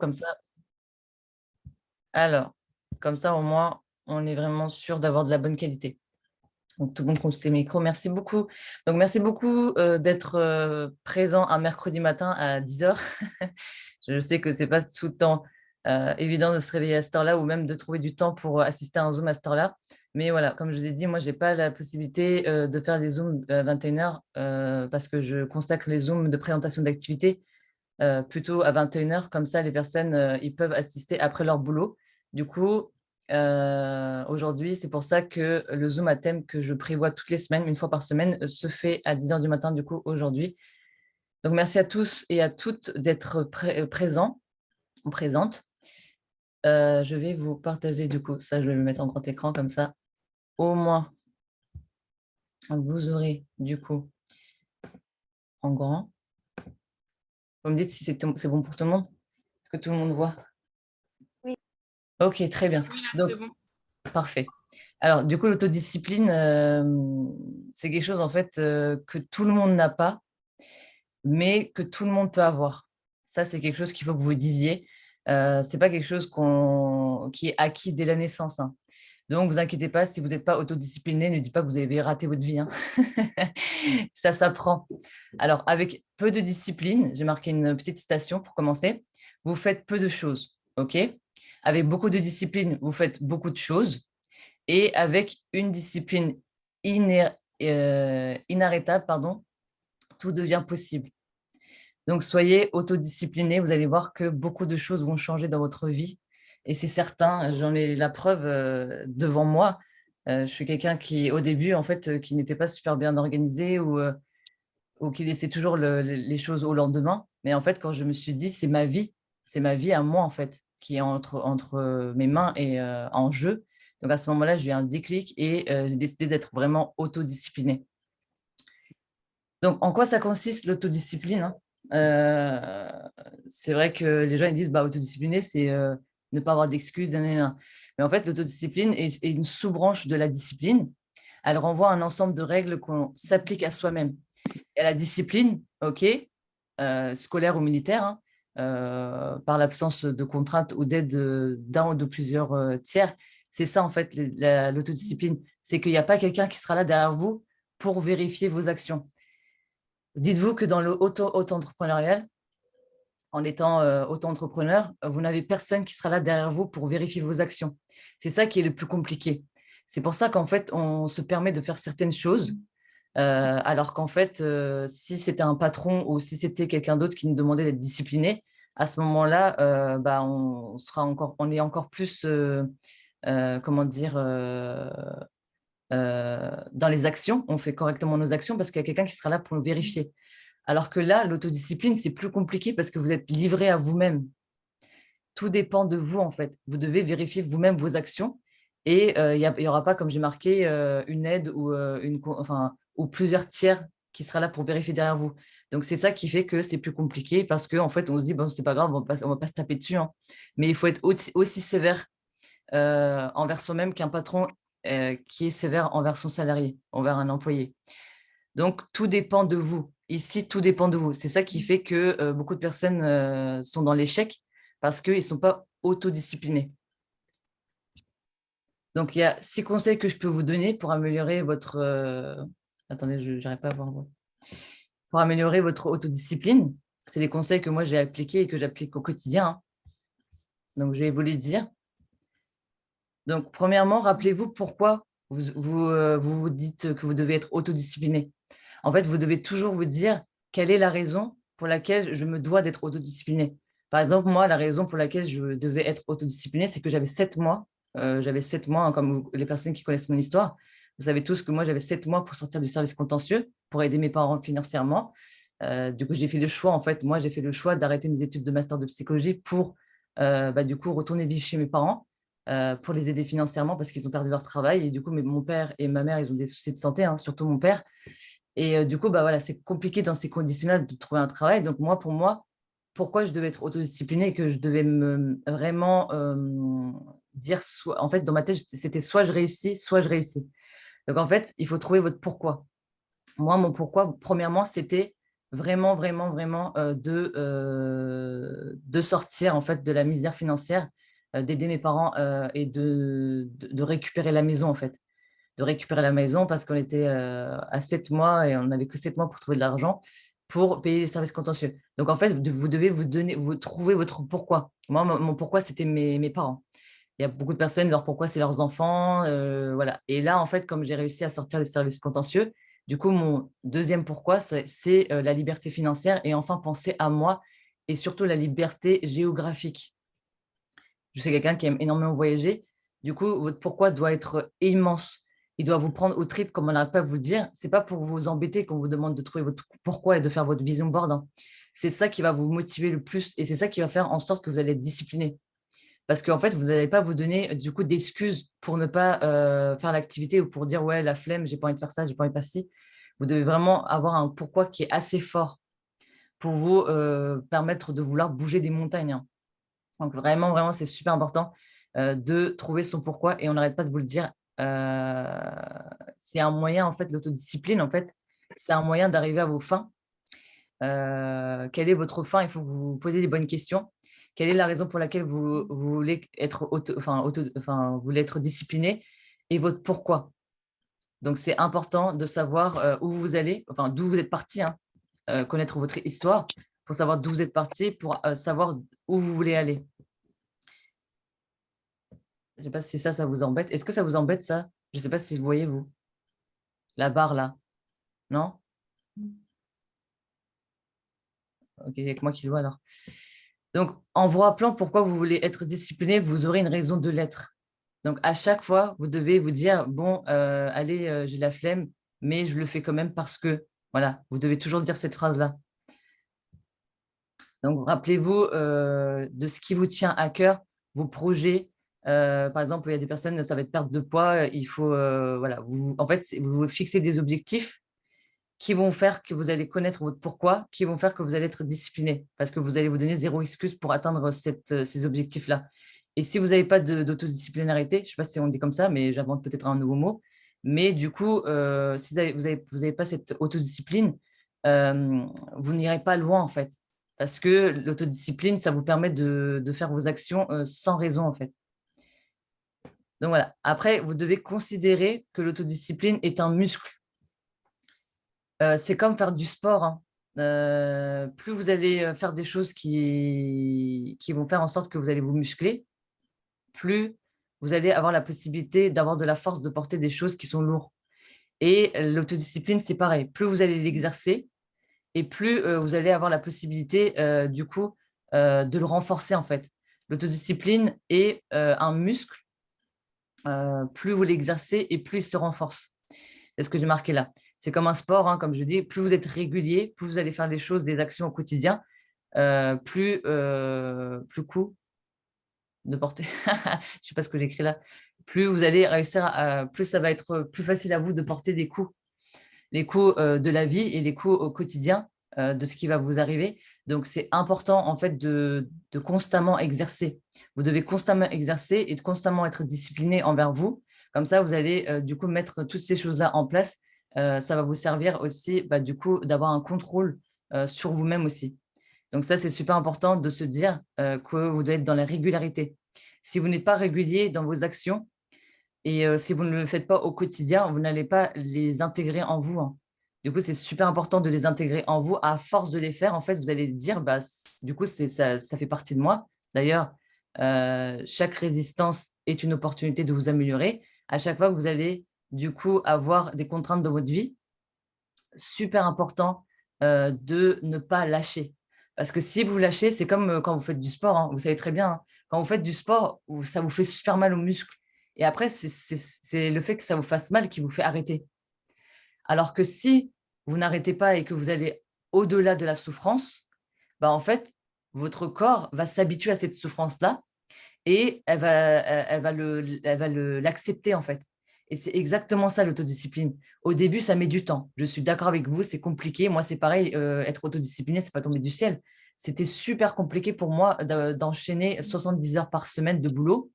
comme ça. Alors, comme ça, au moins, on est vraiment sûr d'avoir de la bonne qualité. Donc, tout le monde compte ses micros. Merci beaucoup. Donc, merci beaucoup d'être présent un mercredi matin à 10 heures. Je sais que c'est pas tout le temps évident de se réveiller à cette heure-là ou même de trouver du temps pour assister à un Zoom à cette heure-là. Mais voilà, comme je vous ai dit, moi, j'ai pas la possibilité de faire des Zooms à 21 heures parce que je consacre les Zooms de présentation d'activité plutôt à 21 heures. Comme ça, les personnes, ils peuvent assister après leur boulot. Du coup, aujourd'hui, c'est pour ça que le Zoom à thème que je prévois toutes les semaines, une fois par semaine, se fait à 10 heures du matin, du coup, aujourd'hui. Donc, merci à tous et à toutes d'être présents ou présentes. Je vais vous partager, du coup, ça, je vais le mettre en grand écran, comme ça, au moins, vous aurez, du coup, en grand. Vous me dites si c'est bon pour tout le monde? Est-ce que tout le monde voit? Oui. Ok, très bien. Oui, là, Donc, c'est bon. parfait. Alors, du coup, l'autodiscipline, c'est quelque chose, en fait, que tout le monde n'a pas, mais que tout le monde peut avoir. Ça, c'est quelque chose qu'il faut que vous disiez. C'est pas quelque chose qui est acquis dès la naissance, hein. Donc, vous inquiétez pas, si vous n'êtes pas autodiscipliné, ne dites pas que vous avez raté votre vie, hein. Ça s'apprend. Alors, avec peu de discipline, j'ai marqué une petite citation pour commencer. Vous faites peu de choses, OK? Avec beaucoup de discipline, vous faites beaucoup de choses. Et avec une discipline inarrêtable, pardon, tout devient possible. Donc, soyez autodisciplinés. Vous allez voir que beaucoup de choses vont changer dans votre vie. Et c'est certain, j'en ai la preuve devant moi. Je suis quelqu'un qui, au début, en fait, qui n'était pas super bien organisé ou qui laissait toujours les choses au lendemain. Mais en fait, quand je me suis dit, c'est ma vie à moi, en fait, qui est entre mes mains et en jeu. Donc, à ce moment-là, j'ai eu un déclic et j'ai décidé d'être vraiment autodisciplinée. Donc, en quoi ça consiste l'autodiscipline, hein? C'est vrai que les gens ils disent bah, autodiscipliné, c'est ne pas avoir d'excuses, nanana. Mais en fait, l'autodiscipline est une sous-branche de la discipline. Elle renvoie à un ensemble de règles qu'on s'applique à soi-même. Et la discipline, ok, scolaire ou militaire, hein, par l'absence de contraintes ou d'aide d'un ou de plusieurs tiers, c'est ça en fait l'autodiscipline. C'est qu'il n'y a pas quelqu'un qui sera là derrière vous pour vérifier vos actions. Dites-vous que dans le auto-entrepreneurial, en étant auto-entrepreneur, vous n'avez personne qui sera là derrière vous pour vérifier vos actions. C'est ça qui est le plus compliqué. C'est pour ça qu'en fait, on se permet de faire certaines choses, alors qu'en fait, si c'était un patron ou si c'était quelqu'un d'autre qui nous demandait d'être discipliné, à ce moment-là, bah, on est encore plus, comment dire, dans les actions, on fait correctement nos actions parce qu'il y a quelqu'un qui sera là pour nous vérifier. Alors que là, l'autodiscipline, c'est plus compliqué parce que vous êtes livré à vous-même. Tout dépend de vous, en fait. Vous devez vérifier vous-même vos actions et il y aura pas, comme j'ai marqué, une aide ou, enfin, ou plusieurs tiers qui sera là pour vérifier derrière vous. Donc, c'est ça qui fait que c'est plus compliqué parce qu'en fait, on se dit, bon, c'est pas grave, on va pas se taper dessus, hein. Mais il faut être aussi sévère envers soi-même qu'un patron qui est sévère envers son salarié, envers un employé. Donc, tout dépend de vous. Ici, tout dépend de vous. C'est ça qui fait que beaucoup de personnes sont dans l'échec parce qu'ils ne sont pas autodisciplinés. Donc, il y a 6 conseils que je peux vous donner pour améliorer votre... Attendez, je n'arrive pas à voir. Pour améliorer votre autodiscipline. C'est des conseils que moi, j'ai appliqués et que j'applique au quotidien, hein. Donc, je vais vous les dire. Donc, premièrement, rappelez-vous pourquoi vous dites que vous devez être autodiscipliné. En fait, vous devez toujours vous dire quelle est la raison pour laquelle je me dois d'être autodiscipliné. Par exemple, moi, la raison pour laquelle je devais être autodiscipliné, c'est que j'avais 7 mois, hein, comme les personnes qui connaissent mon histoire. Vous savez tous que moi, j'avais 7 mois pour sortir du service contentieux, pour aider mes parents financièrement. Du coup, j'ai fait le choix, en fait, moi, j'ai fait le choix d'arrêter mes études de master de psychologie pour, bah, du coup, retourner vivre chez mes parents pour les aider financièrement parce qu'ils ont perdu leur travail. Et du coup, mon père et ma mère, ils ont des soucis de santé, hein, surtout mon père. Et du coup, bah, voilà, c'est compliqué dans ces conditions-là de trouver un travail. Donc, moi, pour moi, pourquoi je devais être autodisciplinée et que je devais vraiment dire, en fait, dans ma tête, c'était soit je réussis, soit je réussis. Donc, en fait, il faut trouver votre pourquoi. Moi, mon pourquoi, premièrement, c'était vraiment, vraiment, vraiment de sortir en fait de la misère financière, d'aider mes parents et de récupérer la maison en fait. De récupérer la maison parce qu'on était à 7 mois et on n'avait que 7 mois pour trouver de l'argent pour payer les services contentieux. Donc en fait, vous devez vous trouver votre pourquoi. Moi, mon pourquoi, c'était mes parents. Il y a beaucoup de personnes, leur pourquoi, c'est leurs enfants. Voilà. Et là, en fait, comme j'ai réussi à sortir les services contentieux, du coup, mon deuxième pourquoi, c'est la liberté financière et enfin penser à moi et surtout la liberté géographique. Je suis quelqu'un qui aime énormément voyager. Du coup, votre pourquoi doit être immense. Il doit vous prendre au trip, comme on n'arrête pas de vous dire. C'est pas pour vous embêter qu'on vous demande de trouver votre pourquoi et de faire votre vision board, hein. C'est ça qui va vous motiver le plus et c'est ça qui va faire en sorte que vous allez être discipliné. Parce qu'en fait, vous n'allez pas vous donner du coup d'excuses pour ne pas faire l'activité ou pour dire ouais, la flemme, j'ai pas envie de faire ça, j'ai pas envie de faire ci. Vous devez vraiment avoir un pourquoi qui est assez fort pour vous permettre de vouloir bouger des montagnes, hein. Donc vraiment, vraiment, c'est super important de trouver son pourquoi et on n'arrête pas de vous le dire. euh, c'est un moyen, en fait, l'autodiscipline, en fait, c'est un moyen d'arriver à vos fins. Quelle est votre fin? Il faut que vous vous posiez les bonnes questions. Quelle est la raison pour laquelle vous voulez être vous voulez être discipliné et votre pourquoi? Donc, c'est important de savoir où vous allez, enfin, d'où vous êtes parti, hein, connaître votre histoire pour savoir d'où vous êtes parti, pour savoir où vous voulez aller. Je ne sais pas si ça vous embête. Est-ce que ça vous embête, ça? Je ne sais pas si vous voyez, vous, la barre là. Non? Ok, il n'y a que moi qui le vois alors. Donc, en vous rappelant pourquoi vous voulez être discipliné, vous aurez une raison de l'être. Donc, à chaque fois, vous devez vous dire, bon, allez, j'ai la flemme, mais je le fais quand même parce que, voilà, vous devez toujours dire cette phrase-là. Donc, rappelez-vous de ce qui vous tient à cœur, vos projets. Par exemple, il y a des personnes, ça va être perte de poids. Il faut, voilà, en fait, vous vous fixez des objectifs qui vont faire que vous allez connaître votre pourquoi, qui vont faire que vous allez être discipliné, parce que vous allez vous donner zéro excuse pour atteindre ces objectifs-là. Et si vous n'avez pas d'autodisciplinarité, je ne sais pas si on dit comme ça, mais j'invente peut-être un nouveau mot, mais du coup, si vous avez pas cette autodiscipline, vous n'irez pas loin, en fait, parce que l'autodiscipline, ça vous permet de faire vos actions sans raison, en fait. Donc voilà. Après, vous devez considérer que l'autodiscipline est un muscle. C'est comme faire du sport, hein. Plus vous allez faire des choses qui vont faire en sorte que vous allez vous muscler, plus vous allez avoir la possibilité d'avoir de la force de porter des choses qui sont lourdes. Et l'autodiscipline, c'est pareil. Plus vous allez l'exercer et plus vous allez avoir la possibilité, du coup, de le renforcer, en fait. L'autodiscipline est un muscle. Plus vous l'exercez et plus il se renforce. C'est ce que j'ai marqué là. C'est comme un sport, hein, comme je dis, plus vous êtes régulier, plus vous allez faire des choses, des actions au quotidien, plus coup de porter, je ne sais pas ce que j'écris là, plus vous allez réussir, plus ça va être plus facile à vous de porter des coups, les coups de la vie et les coups au quotidien de ce qui va vous arriver. Donc, c'est important en fait de constamment exercer. Vous devez constamment exercer et de constamment être discipliné envers vous. Comme ça, vous allez du coup mettre toutes ces choses-là en place. Ça va vous servir aussi du coup d'avoir un contrôle sur vous-même aussi. Donc ça, c'est super important de se dire que vous devez être dans la régularité. Si vous n'êtes pas régulier dans vos actions, et si vous ne le faites pas au quotidien, vous n'allez pas les intégrer en vous, hein. Du coup, c'est super important de les intégrer en vous. À force de les faire, en fait, vous allez dire, du coup, ça fait partie de moi. D'ailleurs, chaque résistance est une opportunité de vous améliorer. À chaque fois que vous allez, du coup, avoir des contraintes dans votre vie, super important de ne pas lâcher. Parce que si vous lâchez, c'est comme quand vous faites du sport, hein. Vous savez très bien, hein, quand vous faites du sport, ça vous fait super mal aux muscles. Et après, c'est le fait que ça vous fasse mal qui vous fait arrêter. Alors que si vous n'arrêtez pas et que vous allez au-delà de la souffrance, en fait, votre corps va s'habituer à cette souffrance-là et elle va l'accepter en fait. Et c'est exactement ça l'autodiscipline. Au début, ça met du temps. Je suis d'accord avec vous, c'est compliqué. Moi, c'est pareil, être autodiscipliné, c'est pas tombé du ciel. C'était super compliqué pour moi d'enchaîner 70 heures par semaine de boulot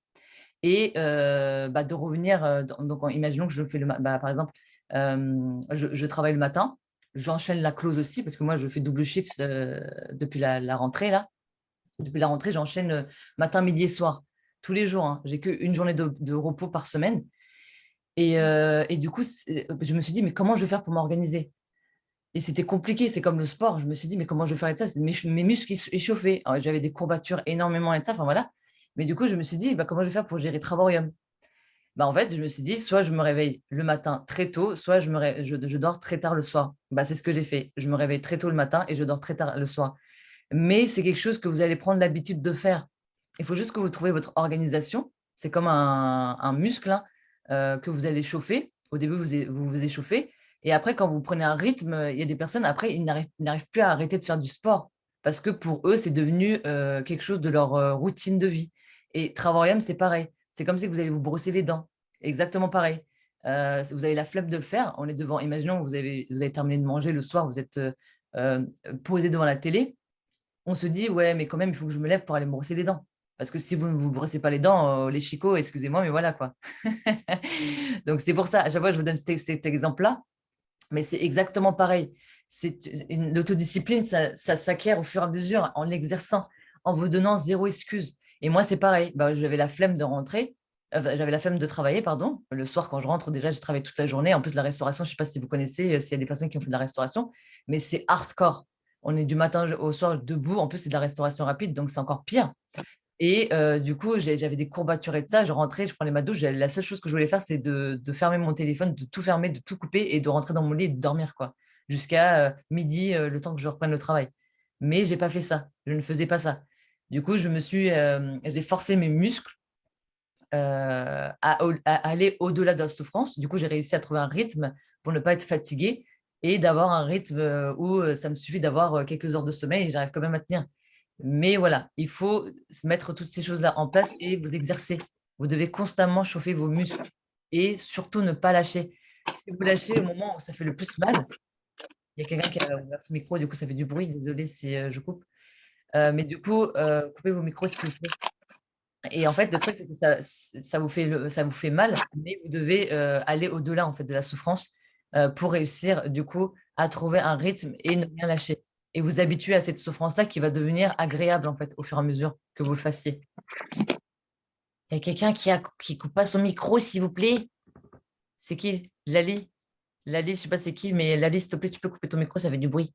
et de revenir. Donc, imaginons que je fais par exemple, je travaille le matin. j'enchaîne la close aussi, parce que moi, je fais double shift depuis la rentrée, là. Depuis la rentrée, j'enchaîne matin, midi et soir, tous les jours, hein. J'ai qu'une journée de repos par semaine. Et du coup, je me suis dit, mais comment je vais faire pour m'organiser? Et c'était compliqué, c'est comme le sport. Je me suis dit, mais comment je vais faire avec ça? Mes muscles échauffés. Alors, j'avais des courbatures énormément et de ça, enfin voilà. Mais du coup, je me suis dit, bah, comment je vais faire pour gérer Travaorium? Bah, en fait, je me suis dit, soit je me réveille le matin très tôt, soit je dors très tard le soir. Bah, c'est ce que j'ai fait. Je me réveille très tôt le matin et je dors très tard le soir. Mais c'est quelque chose que vous allez prendre l'habitude de faire. Il faut juste que vous trouviez votre organisation. C'est comme un muscle, hein, que vous allez chauffer. Au début, vous échauffez. Et après, quand vous prenez un rythme, il y a des personnes, après, ils n'arrivent plus à arrêter de faire du sport parce que pour eux, c'est devenu quelque chose de leur routine de vie. Et Travaorium, c'est pareil. C'est comme si vous allez vous brosser les dents. Exactement pareil. Vous avez la flemme de le faire. On est devant, imaginons, vous avez terminé de manger le soir, vous êtes euh, posé devant la télé. On se dit, ouais, mais quand même, il faut que je me lève pour aller me brosser les dents. Parce que si vous ne vous brossez pas les dents, les chicots, excusez-moi, mais voilà quoi. Donc c'est pour ça, à chaque fois, je vous donne cet exemple-là, mais c'est exactement pareil. L'autodiscipline, ça s'acquiert au fur et à mesure en l'exerçant, en vous donnant zéro excuse. Et moi, c'est pareil. Bah, j'avais la flemme de rentrer, j'avais la flemme de travailler, pardon. Le soir, quand je rentre, déjà, je travaille toute la journée. En plus, la restauration, je ne sais pas si vous connaissez, s'il y a des personnes qui ont fait de la restauration, mais c'est hardcore. On est du matin au soir debout. En plus, c'est de la restauration rapide, donc c'est encore pire. Et du coup, j'avais des courbatures et de ça. Je rentrais, je prenais ma douche. La seule chose que je voulais faire, c'est de fermer mon téléphone, de tout fermer, de tout couper et de rentrer dans mon lit et de dormir, quoi, jusqu'à midi, le temps que je reprenne le travail. Mais j'ai pas fait ça. Je ne faisais pas ça. Du coup, j'ai forcé mes muscles à aller au-delà de la souffrance. Du coup, j'ai réussi à trouver un rythme pour ne pas être fatiguée et d'avoir un rythme où ça me suffit d'avoir quelques heures de sommeil et j'arrive quand même à tenir. Mais voilà, il faut se mettre toutes ces choses-là en place et vous exercer. Vous devez constamment chauffer vos muscles et surtout ne pas lâcher. Si vous lâchez au moment où ça fait le plus mal, il y a quelqu'un qui a ouvert son micro, du coup ça fait du bruit, désolé si je coupe. Mais du coup, coupez vos micros s'il vous plaît. Et en fait, le truc, c'est que ça vous fait mal, mais vous devez aller au-delà en fait, de la souffrance pour réussir du coup à trouver un rythme et ne rien lâcher. Et vous habituer à cette souffrance-là qui va devenir agréable en fait au fur et à mesure que vous le fassiez. Il y a quelqu'un qui coupe pas son micro, s'il vous plaît. C'est qui? Lali? Lali, je sais pas c'est qui, mais Lali, s'il te plaît, tu peux couper ton micro, ça fait du bruit.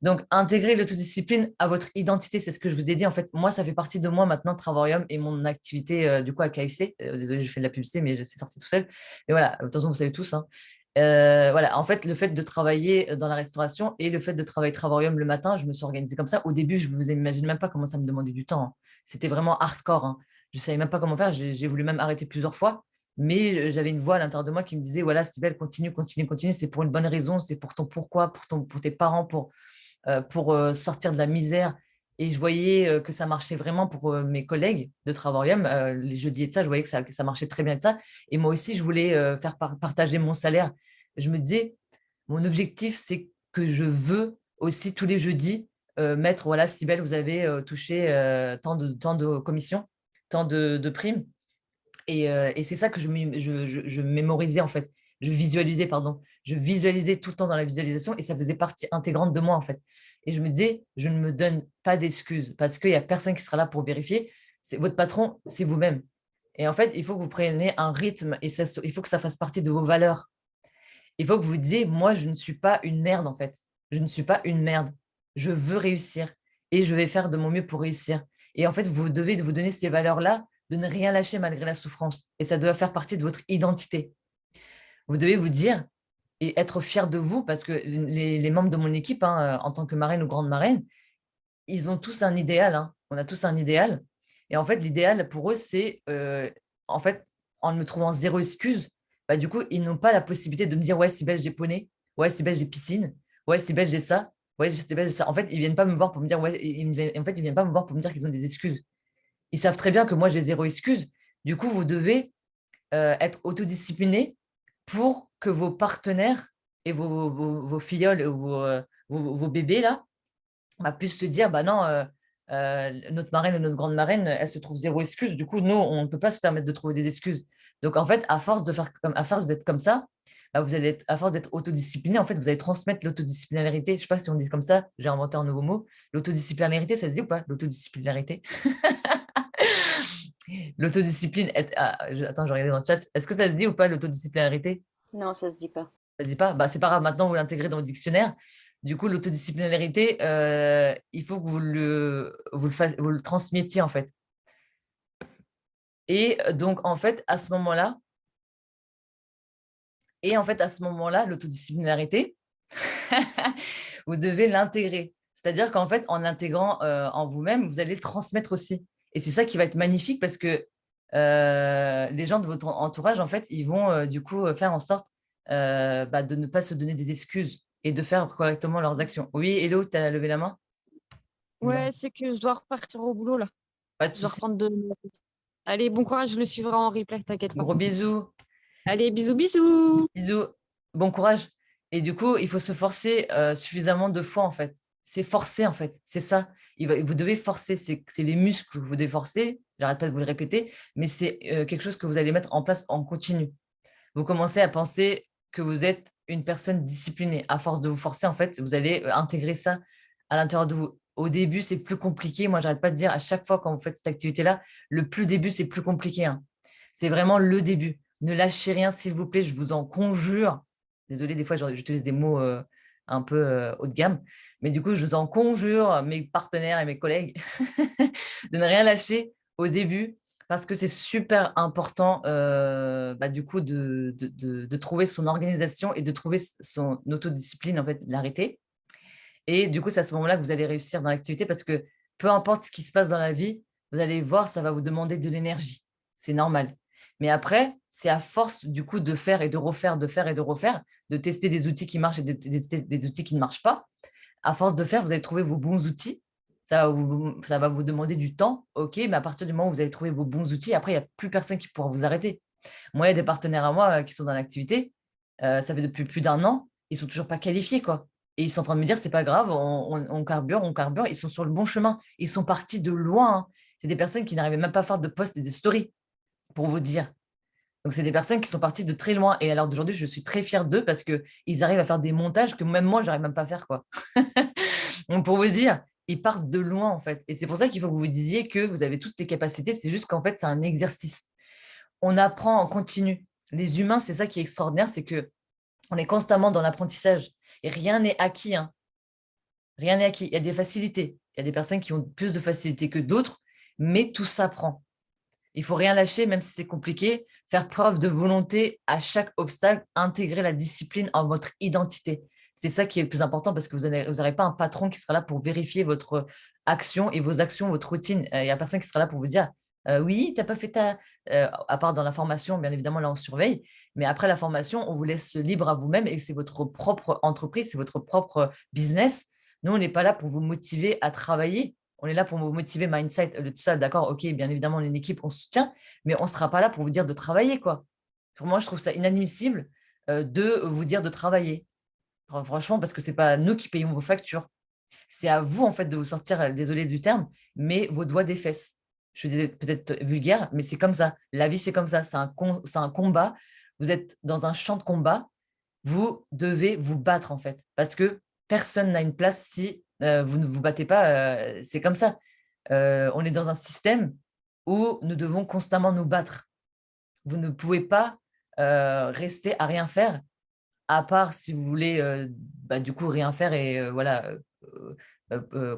Donc, intégrer l'autodiscipline à votre identité, c'est ce que je vous ai dit. En fait, moi, ça fait partie de moi maintenant, Travaorium et mon activité du coup à KFC. Désolé, je fais de la publicité, mais c'est sorti tout seul. Mais voilà, de toute façon, vous savez tous, hein. Voilà, en fait, le fait de travailler dans la restauration et le fait de travailler Travaorium le matin, je me suis organisée comme ça. Au début, je ne vous imagine même pas comment ça me demandait du temps, hein. C'était vraiment hardcore, hein. Je ne savais même pas comment faire. J'ai voulu même arrêter plusieurs fois. Mais j'avais une voix à l'intérieur de moi qui me disait, voilà, Sybelle, continue, continue, continue. C'est pour une bonne raison. C'est pour ton pourquoi, pour tes parents, pour sortir de la misère. Et je voyais que ça marchait vraiment pour mes collègues de Travaorium. Les jeudis et de ça, je voyais que ça marchait très bien de ça. Et moi aussi, je voulais faire partager mon salaire. Je me disais, mon objectif, c'est que je veux aussi tous les jeudis mettre, voilà, Cybèle, vous avez touché tant de commissions, tant de primes. Et c'est ça que je mémorisais en fait. Je visualisais, pardon. Je visualisais tout le temps dans la visualisation et ça faisait partie intégrante de moi en fait. Et je me disais, je ne me donne pas d'excuses parce qu'il n'y a personne qui sera là pour vérifier. C'est votre patron, c'est vous-même. Et en fait, il faut que vous preniez un rythme et il faut que ça fasse partie de vos valeurs. Il faut que vous disiez, moi, je ne suis pas une merde en fait. Je ne suis pas une merde. Je veux réussir et je vais faire de mon mieux pour réussir. Et en fait, vous devez vous donner ces valeurs-là, de ne rien lâcher malgré la souffrance. Et ça doit faire partie de votre identité. Vous devez vous dire et être fier de vous parce que les membres de mon équipe, hein, en tant que marraine ou grande marraine, ils ont tous un idéal, hein. On a tous un idéal. Et en fait, l'idéal pour eux, c'est, en fait, en me trouvant zéro excuse, bah, du coup, ils n'ont pas la possibilité de me dire, ouais, c'est belle, j'ai poney, ouais, c'est belle, j'ai piscine, ouais, c'est belle, j'ai ça, ouais, c'est belle, j'ai ça. En fait, ils viennent pas me voir pour me dire, ouais, en fait, ils viennent pas me voir pour me dire qu'ils ont des excuses. Ils savent très bien que moi, j'ai zéro excuse. Du coup, vous devez être autodiscipliné pour que vos partenaires et vos filleuls, vos bébés, là, bah, puissent se dire, bah non, notre marraine ou notre grande marraine, elle se trouve zéro excuse. Du coup, nous, on ne peut pas se permettre de trouver des excuses. Donc, en fait, à force d'être comme ça, vous allez être, à force d'être autodiscipliné, en fait, vous allez transmettre l'autodisciplinarité. Je ne sais pas si on dit comme ça, j'ai inventé un nouveau mot. L'autodisciplinarité, ça se dit ou pas? L'autodisciplinarité. L'autodiscipline. Attends, je regardais dans le chat. Est-ce que ça se dit ou pas l'autodisciplinarité? Non, ça se dit pas. Ça se dit pas? Bah, c'est pas grave, maintenant vous l'intégrez dans le dictionnaire. Du coup, l'autodisciplinarité, il faut que vous le transmettiez en fait. Et donc, en fait, à ce moment-là, l'autodisciplinarité, vous devez l'intégrer. C'est-à-dire qu'en fait, en l'intégrant en vous-même, vous allez le transmettre aussi. Et c'est ça qui va être magnifique parce que les gens de votre entourage, en fait, ils vont du coup faire en sorte de ne pas se donner des excuses et de faire correctement leurs actions. Oui, Hello, tu as levé la main? Ouais, c'est que je dois repartir au boulot là. Pas de Je dois souci. reprendre de. Allez, bon courage, je le suivrai en replay, t'inquiète pas. Gros bisous. Allez, bisous, bisous. Bisous. Bon courage. Et du coup, il faut se forcer suffisamment de fois, en fait. C'est forcer, en fait. C'est ça. Vous devez forcer. C'est les muscles que vous devez forcer. J'arrête pas de vous le répéter. Mais c'est quelque chose que vous allez mettre en place en continu. Vous commencez à penser que vous êtes une personne disciplinée. À force de vous forcer, en fait, vous allez intégrer ça à l'intérieur de vous. Au début, c'est plus compliqué. Moi, j'arrête pas de dire à chaque fois quand vous faites cette activité-là, le plus début, c'est plus compliqué, hein. C'est vraiment le début. Ne lâchez rien, s'il vous plaît, je vous en conjure. Désolée, des fois, j'utilise des mots un peu haut de gamme. Mais du coup, je vous en conjure, mes partenaires et mes collègues, de ne rien lâcher au début parce que c'est super important du coup de trouver son organisation et de trouver son autodiscipline, en fait, de l'arrêter. Et du coup, c'est à ce moment-là que vous allez réussir dans l'activité parce que peu importe ce qui se passe dans la vie, vous allez voir, ça va vous demander de l'énergie. C'est normal. Mais après, c'est à force du coup de faire et de refaire, de faire et de refaire, de tester des outils qui marchent et de tester des outils qui ne marchent pas. À force de faire, vous allez trouver vos bons outils. Ça va vous demander du temps, ok, mais à partir du moment où vous allez trouver vos bons outils, après, il n'y a plus personne qui pourra vous arrêter. Moi, il y a des partenaires à moi qui sont dans l'activité, ça fait depuis plus d'un an, ils ne sont toujours pas qualifiés, quoi. Et ils sont en train de me dire, c'est pas grave, on carbure, ils sont sur le bon chemin. Ils sont partis de loin, hein. C'est des personnes qui n'arrivaient même pas à faire de posts et des stories, pour vous dire. Donc, c'est des personnes qui sont parties de très loin. Et à l'heure d'aujourd'hui, je suis très fière d'eux parce qu'ils arrivent à faire des montages que même moi, je n'arrive même pas à faire, quoi. Donc, pour vous dire, ils partent de loin, en fait. Et c'est pour ça qu'il faut que vous vous disiez que vous avez toutes les capacités. C'est juste qu'en fait, c'est un exercice. On apprend en continu. Les humains, c'est ça qui est extraordinaire, c'est que on est constamment dans l'apprentissage. Et rien n'est acquis, hein. Rien n'est acquis. Il y a des facilités. Il y a des personnes qui ont plus de facilité que d'autres, mais tout s'apprend. Il ne faut rien lâcher, même si c'est compliqué. Faire preuve de volonté à chaque obstacle, intégrer la discipline en votre identité. C'est ça qui est le plus important parce que vous n'aurez pas un patron qui sera là pour vérifier votre action et vos actions, votre routine. Il n'y a personne qui sera là pour vous dire oui, tu n'as pas fait ta. À part dans la formation, bien évidemment, là, on surveille. Mais après la formation, on vous laisse libre à vous-même et c'est votre propre entreprise, c'est votre propre business. Nous, on n'est pas là pour vous motiver à travailler. On est là pour vous motiver, mindset, tout ça, d'accord, ok, bien évidemment, on est une équipe, on se soutient, mais on ne sera pas là pour vous dire de travailler, quoi. Pour moi, je trouve ça inadmissible de vous dire de travailler. Franchement, parce que ce n'est pas nous qui payons vos factures. C'est à vous, en fait, de vous sortir, désolé du terme, mais vos doigts des fesses. Je suis peut-être vulgaire, mais c'est comme ça. La vie, c'est comme ça. C'est un combat. Vous êtes dans un champ de combat. Vous devez vous battre, en fait, parce que personne n'a une place si vous ne vous battez pas. C'est comme ça. On est dans un système où nous devons constamment nous battre. Vous ne pouvez pas rester à rien faire, à part si vous voulez du coup rien faire et voilà,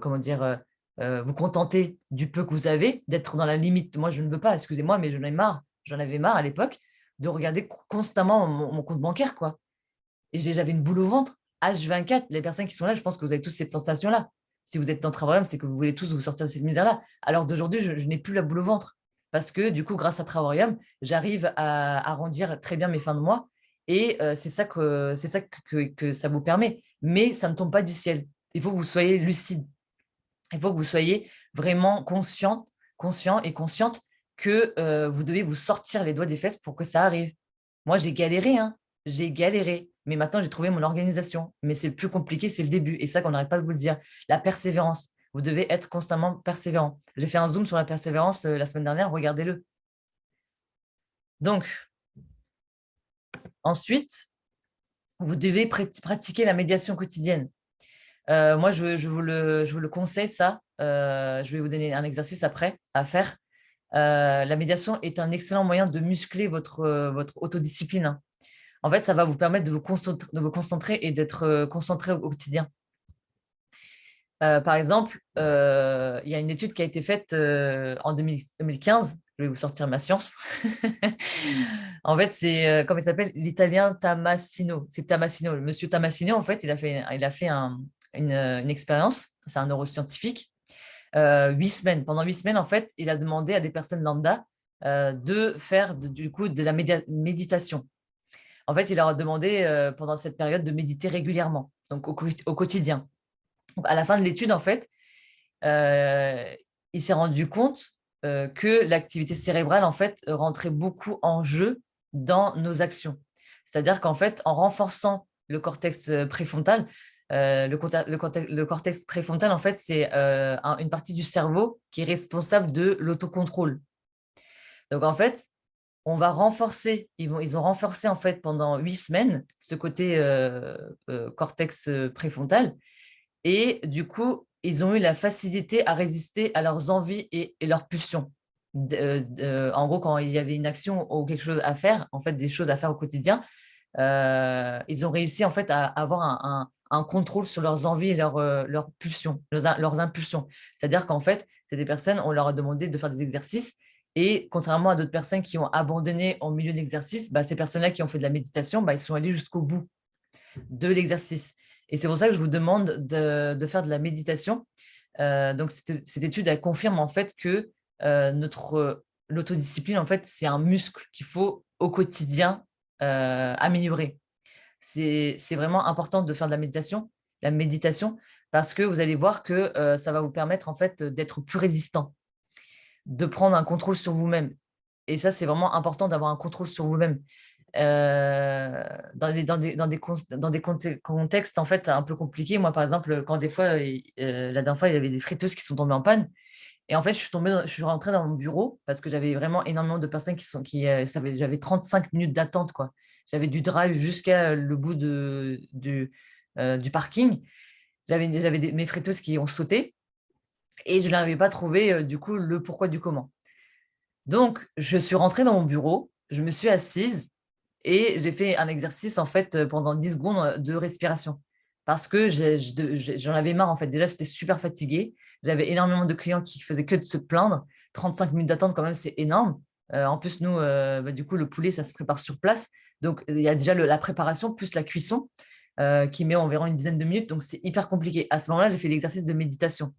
comment dire, vous contenter du peu que vous avez, d'être dans la limite. Moi, je ne veux pas, excusez-moi, mais j'en avais marre à l'époque de regarder constamment mon compte bancaire, quoi. Et j'avais une boule au ventre. H24, les personnes qui sont là, je pense que vous avez tous cette sensation-là. Si vous êtes dans Travail, c'est que vous voulez tous vous sortir de cette misère-là. Alors d'aujourd'hui, je n'ai plus la boule au ventre. Parce que du coup, grâce à Travarium, j'arrive à arrondir très bien mes fins de mois. Et c'est ça que ça vous permet. Mais ça ne tombe pas du ciel. Il faut que vous soyez lucide. Il faut que vous soyez vraiment conscient et consciente que vous devez vous sortir les doigts des fesses pour que ça arrive. Moi, j'ai galéré, hein. J'ai galéré. Mais maintenant, j'ai trouvé mon organisation. Mais c'est le plus compliqué, c'est le début. Et ça, qu'on n'arrête pas de vous le dire. La persévérance. Vous devez être constamment persévérant. J'ai fait un zoom sur la persévérance la semaine dernière. Regardez-le. Donc, ensuite, vous devez pratiquer la médiation quotidienne. Moi, je vous le conseille, ça. Je vais vous donner un exercice après à faire. La médiation est un excellent moyen de muscler votre autodiscipline, hein. En fait, ça va vous permettre de vous concentrer et d'être concentré au quotidien. Par exemple, il y a une étude qui a été faite en 2015. Je vais vous sortir ma science. En fait, c'est, comment il s'appelle? L'Italien Tamassino. C'est Tamassino. Le monsieur Tamassino, en fait, il a fait une expérience. C'est un neuroscientifique. 8 semaines. Pendant 8 semaines, en fait, il a demandé à des personnes lambda de faire du coup de la méditation. En fait, il leur a demandé pendant cette période de méditer régulièrement, donc au quotidien. Donc, à la fin de l'étude, en fait, euh, il s'est rendu compte que l'activité cérébrale, en fait, rentrait beaucoup en jeu dans nos actions. C'est-à-dire qu'en fait, en renforçant le cortex préfrontal, le cortex préfrontal, en fait, c'est une partie du cerveau qui est responsable de l'autocontrôle. Donc, en fait, on va renforcer, ils ont renforcé en fait pendant 8 semaines ce côté cortex préfrontal. Et du coup, ils ont eu la facilité à résister à leurs envies et leurs pulsions. En gros, quand il y avait une action ou quelque chose à faire, en fait, des choses à faire au quotidien, ils ont réussi en fait à avoir un contrôle sur leurs envies et leurs pulsions, leurs impulsions. C'est-à-dire qu'en fait, c'est des personnes, on leur a demandé de faire des exercices et contrairement à d'autres personnes qui ont abandonné au milieu de l'exercice, bah, ces personnes-là qui ont fait de la méditation, bah, ils sont allés jusqu'au bout de l'exercice. Et c'est pour ça que je vous demande de faire de la méditation. Donc, cette étude, elle confirme en fait que l'autodiscipline, en fait, c'est un muscle qu'il faut au quotidien améliorer. C'est vraiment important de faire de la méditation, parce que vous allez voir que ça va vous permettre en fait d'être plus résistant, de prendre un contrôle sur vous-même. Et ça, c'est vraiment important d'avoir un contrôle sur vous-même. Dans des contextes en fait un peu compliqués. Moi, par exemple, quand des fois, la dernière fois, il y avait des friteuses qui sont tombées en panne. Et en fait, je suis rentrée dans mon bureau parce que j'avais vraiment énormément de personnes j'avais 35 minutes d'attente, quoi. J'avais du drive jusqu'à le bout du parking. J'avais mes friteuses qui ont sauté et je n'arrivais pas à trouver du coup le pourquoi du comment. Donc, je suis rentrée dans mon bureau, je me suis assise et j'ai fait un exercice en fait pendant 10 secondes de respiration parce que j'en avais marre en fait. Déjà, j'étais super fatiguée. J'avais énormément de clients qui faisaient que de se plaindre. 35 minutes d'attente, quand même, c'est énorme. En plus, nous, bah, du coup, le poulet, ça se prépare sur place. Donc, il y a déjà la préparation plus la cuisson qui met environ une dizaine de minutes. Donc, c'est hyper compliqué. À ce moment-là, j'ai fait l'exercice de méditation.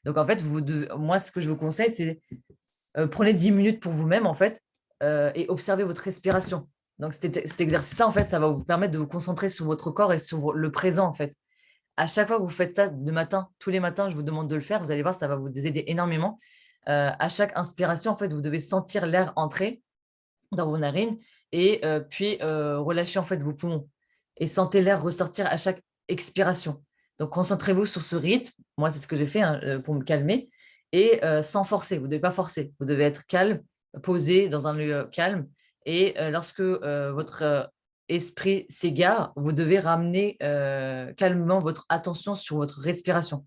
Donc, en fait, moi, ce que je vous conseille, c'est prenez 10 minutes pour vous-même, en fait, et observez votre respiration. Donc, cet exercice-là, en fait, ça va vous permettre de vous concentrer sur votre corps et sur le présent, en fait. À chaque fois que vous faites ça de matin, tous les matins, je vous demande de le faire. Vous allez voir, ça va vous aider énormément. À chaque inspiration, en fait, vous devez sentir l'air entrer dans vos narines et puis relâcher, en fait, vos poumons. Et sentez l'air ressortir à chaque expiration. Donc, concentrez-vous sur ce rythme. Moi, c'est ce que j'ai fait, hein, pour me calmer. Et sans forcer. Vous ne devez pas forcer. Vous devez être calme, posé dans un lieu calme. Et lorsque votre esprit s'égare, vous devez ramener calmement votre attention sur votre respiration.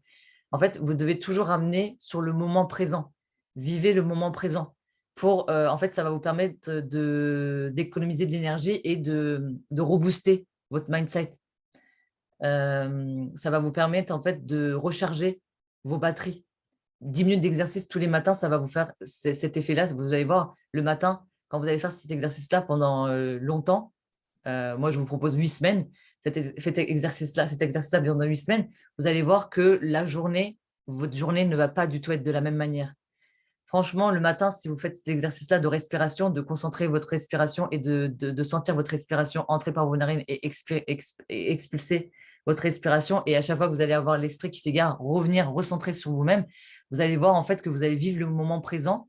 En fait, vous devez toujours ramener sur le moment présent. Vivez le moment présent. En fait, ça va vous permettre d'économiser de l'énergie et de rebooster votre mindset. Ça va vous permettre en fait de recharger vos batteries. 10 minutes d'exercice tous les matins, ça va vous faire cet effet-là. Vous allez voir le matin, quand vous allez faire cet exercice-là pendant longtemps, moi je vous propose 8 semaines, cet exercice-là pendant 8 semaines, vous allez voir que votre journée ne va pas du tout être de la même manière. Franchement, le matin, si vous faites cet exercice-là de respiration, de concentrer votre respiration et de sentir votre respiration entrer par vos narines et et expulser votre respiration, et à chaque fois que vous allez avoir l'esprit qui s'égare, revenir, recentrer sur vous-même, vous allez voir en fait que vous allez vivre le moment présent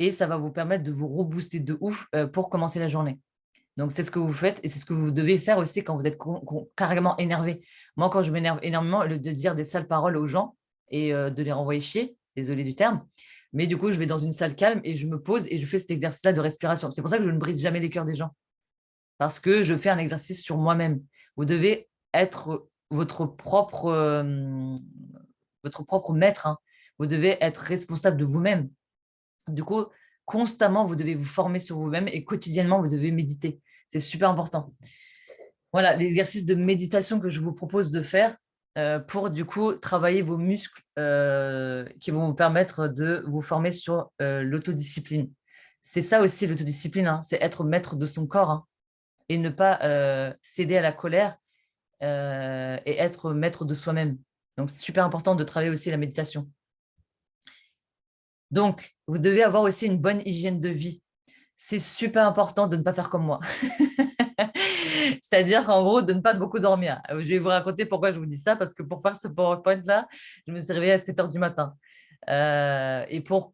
et ça va vous permettre de vous rebooster de ouf pour commencer la journée. Donc, c'est ce que vous faites et c'est ce que vous devez faire aussi quand vous êtes carrément énervé. Moi, quand je m'énerve énormément, au lieu de dire des sales paroles aux gens et de les renvoyer chier, désolé du terme, mais du coup, je vais dans une salle calme et je me pose et je fais cet exercice-là de respiration. C'est pour ça que je ne brise jamais les cœurs des gens, parce que je fais un exercice sur moi-même Vous devez être votre propre maître, hein. Vous devez être responsable de vous-même. Du coup, constamment, vous devez vous former sur vous-même et quotidiennement, vous devez méditer. C'est super important. Voilà, l'exercice de méditation que je vous propose de faire pour du coup travailler vos muscles qui vont vous permettre de vous former sur l'autodiscipline. C'est ça aussi l'autodiscipline, hein, c'est être maître de son corps, hein, et ne pas céder à la colère et être maître de soi-même. Donc, c'est super important de travailler aussi la méditation. Donc, vous devez avoir aussi une bonne hygiène de vie. C'est super important de ne pas faire comme moi. C'est-à-dire qu'en gros, de ne pas beaucoup dormir. Je vais vous raconter pourquoi je vous dis ça, parce que pour faire ce PowerPoint-là, je me suis réveillée à 7 heures du matin. Pour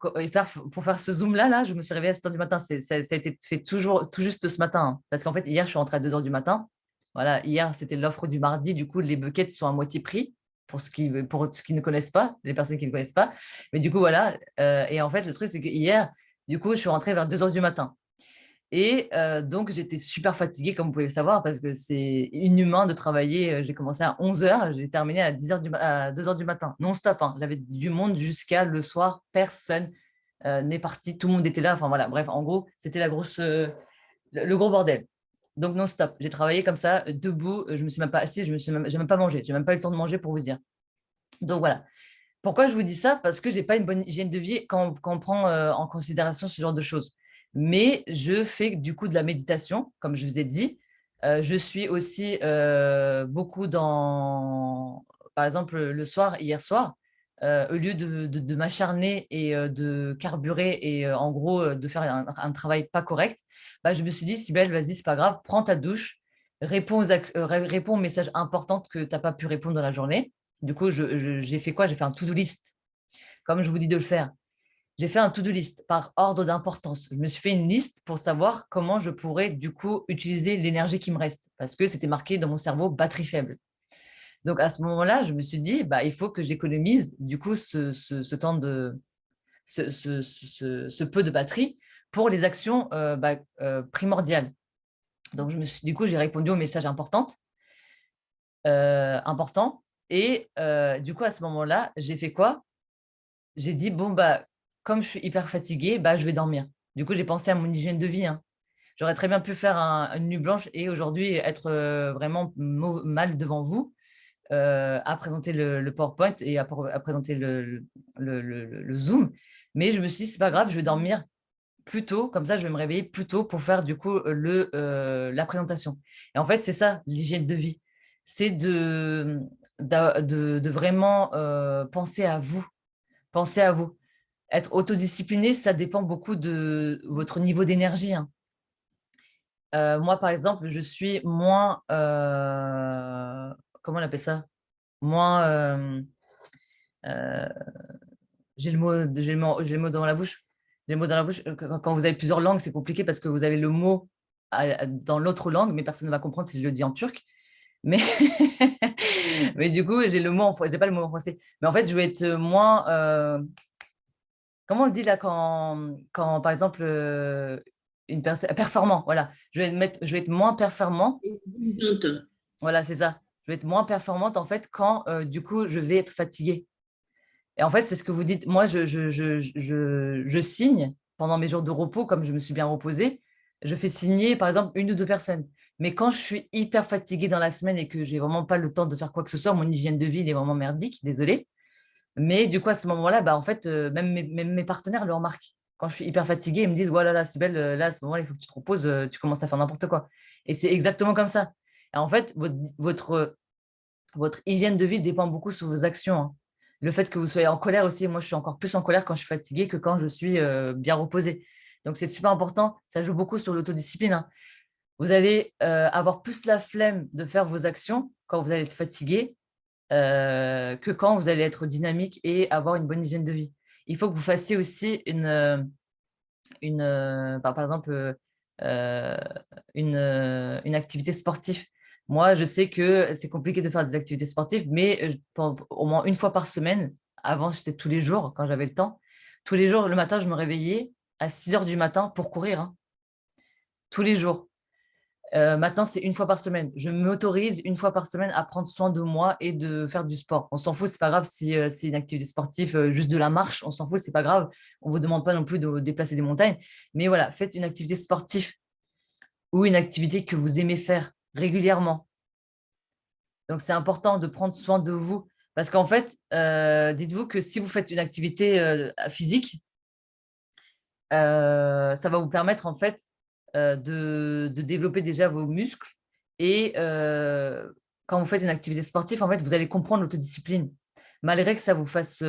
faire ce Zoom-là, je me suis réveillée à 7 heures du matin. Ça a été fait tout juste ce matin, hein. Parce qu'en fait, hier, je suis rentrée à 2 heures du matin. Voilà, hier, c'était l'offre du mardi. Du coup, les buckets sont à moitié prix pour ceux qui ne connaissent pas, les personnes qui ne connaissent pas. Mais du coup, voilà. Et en fait, le truc, c'est que hier, du coup, je suis rentrée vers 2 heures du matin. Et donc, j'étais super fatiguée, comme vous pouvez le savoir, parce que c'est inhumain de travailler. J'ai commencé à 11 heures, j'ai terminé à 10 heures à 2 heures du matin, non-stop, hein. J'avais du monde jusqu'à le soir, personne n'est parti, tout le monde était là. Enfin voilà, bref, en gros, c'était le gros bordel. Donc, non-stop. J'ai travaillé comme ça, debout, je ne me suis même pas assise, j'ai même pas mangé, j'ai même pas eu le temps de manger pour vous dire. Donc voilà. Pourquoi je vous dis ça? Parce que je n'ai pas une bonne hygiène de vie quand on prend en considération ce genre de choses. Mais je fais du coup de la méditation, comme je vous ai dit. Je suis aussi beaucoup par exemple, le soir, hier soir, au lieu de m'acharner et de carburer et en gros de faire un travail pas correct, bah, je me suis dit, Sybelle, vas-y, c'est pas grave, prends ta douche, réponds aux messages importants que tu n'as pas pu répondre dans la journée. Du coup, j'ai fait quoi? J'ai fait un to-do list, comme je vous dis de le faire. J'ai fait un to-do list par ordre d'importance. Je me suis fait une liste pour savoir comment je pourrais du coup utiliser l'énergie qui me reste, parce que c'était marqué dans mon cerveau batterie faible. Donc à ce moment-là, je me suis dit, bah, il faut que j'économise du coup ce temps ce peu de batterie pour les actions primordiales. Donc du coup, j'ai répondu aux messages importants. Et du coup, à ce moment-là, j'ai fait quoi? J'ai dit, bon, bah, comme je suis hyper fatiguée, bah, je vais dormir. Du coup, j'ai pensé à mon hygiène de vie, hein. J'aurais très bien pu faire une nuit blanche et aujourd'hui être vraiment mal devant vous à présenter le PowerPoint et à présenter le Zoom. Mais je me suis dit, c'est pas grave, je vais dormir plus tôt, comme ça, je vais me réveiller plus tôt pour faire du coup la présentation. Et en fait, c'est ça, l'hygiène de vie. C'est de vraiment penser à vous. Pensez à vous. Être autodiscipliné, ça dépend beaucoup de votre niveau d'énergie, hein. Moi, par exemple, je suis moins, comment on appelle ça? Moins, euh, j'ai le mot dans la bouche. J'ai le mot dans la bouche. Quand vous avez plusieurs langues, c'est compliqué parce que vous avez le mot dans l'autre langue, mais personne ne va comprendre si je le dis en turc. Mais, mais du coup, j'ai le mot en français. J'ai pas le mot en français. Mais en fait, je vais être moins. Comment on le dit là quand par exemple, une personne performant, voilà. Je vais être moins performante. Voilà, c'est ça. Je vais être moins performante en fait quand du coup je vais être fatiguée. Et en fait, c'est ce que vous dites. Moi, je signe pendant mes jours de repos, comme je me suis bien reposée, je fais signer par exemple une ou deux personnes. Mais quand je suis hyper fatiguée dans la semaine et que j'ai vraiment pas le temps de faire quoi que ce soit, mon hygiène de vie il est vraiment merdique, désolée. Mais du coup, à ce moment-là, bah, en fait, même mes partenaires le remarquent. Quand je suis hyper fatiguée, ils me disent, voilà, là, Cybèle, là, à ce moment-là, il faut que tu te reposes, tu commences à faire n'importe quoi. Et c'est exactement comme ça. Et en fait, votre hygiène de vie dépend beaucoup sur vos actions, hein. Le fait que vous soyez en colère aussi, moi, je suis encore plus en colère quand je suis fatiguée que quand je suis bien reposée. Donc, c'est super important. Ça joue beaucoup sur l'autodiscipline, hein. Vous allez avoir plus la flemme de faire vos actions quand vous allez être fatigué que quand vous allez être dynamique et avoir une bonne hygiène de vie. Il faut que vous fassiez aussi par exemple, euh, une activité sportive. Moi, je sais que c'est compliqué de faire des activités sportives, mais au moins une fois par semaine, avant, c'était tous les jours quand j'avais le temps. Tous les jours, le matin, je me réveillais à 6 heures du matin pour courir, hein, tous les jours. Maintenant, c'est une fois par semaine. Je m'autorise une fois par semaine à prendre soin de moi et de faire du sport. On s'en fout, c'est pas grave si c'est une activité sportive, juste de la marche, on s'en fout, c'est pas grave. On vous demande pas non plus de déplacer des montagnes. Mais voilà, faites une activité sportive ou une activité que vous aimez faire régulièrement. Donc, c'est important de prendre soin de vous. Parce qu'en fait, dites-vous que si vous faites une activité physique, ça va vous permettre en fait de développer déjà vos muscles. Et quand vous faites une activité sportive, en fait, vous allez comprendre l'autodiscipline. Malgré que ça vous fasse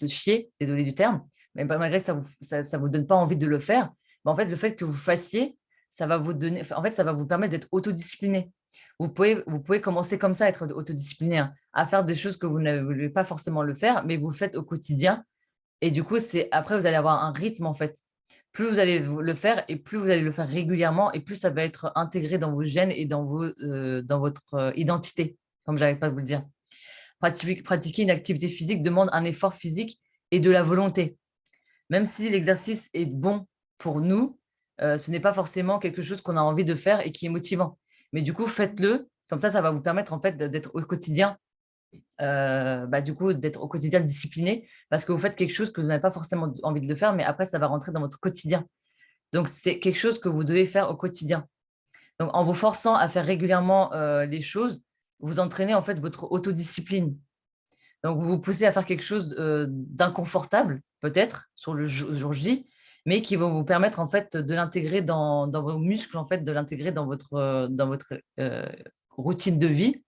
chier, désolé du terme, mais malgré que ça vous donne pas envie de le faire, mais en fait, le fait que vous fassiez, ça va vous donner, en fait, ça va vous permettre d'être autodiscipliné. Vous pouvez commencer comme ça, à être autodiscipliné, hein, à faire des choses que vous ne voulez pas forcément le faire, mais vous le faites au quotidien. Et du coup, après, vous allez avoir un rythme, en fait. Plus vous allez le faire et plus vous allez le faire régulièrement et plus ça va être intégré dans vos gènes et dans votre identité, comme j'arrive pas à vous le dire. Pratiquer une activité physique demande un effort physique et de la volonté. Même si l'exercice est bon pour nous, ce n'est pas forcément quelque chose qu'on a envie de faire et qui est motivant. Mais du coup, faites-le. Comme ça va vous permettre en fait d'être au quotidien du coup, d'être au quotidien discipliné parce que vous faites quelque chose que vous n'avez pas forcément envie de le faire, mais après, ça va rentrer dans votre quotidien. Donc, c'est quelque chose que vous devez faire au quotidien. Donc, en vous forçant à faire régulièrement les choses, vous entraînez en fait votre autodiscipline. Donc, vous vous poussez à faire quelque chose d'inconfortable, peut-être, sur le jour J, mais qui va vous permettre en fait de l'intégrer dans vos muscles, en fait, de l'intégrer dans votre routine de vie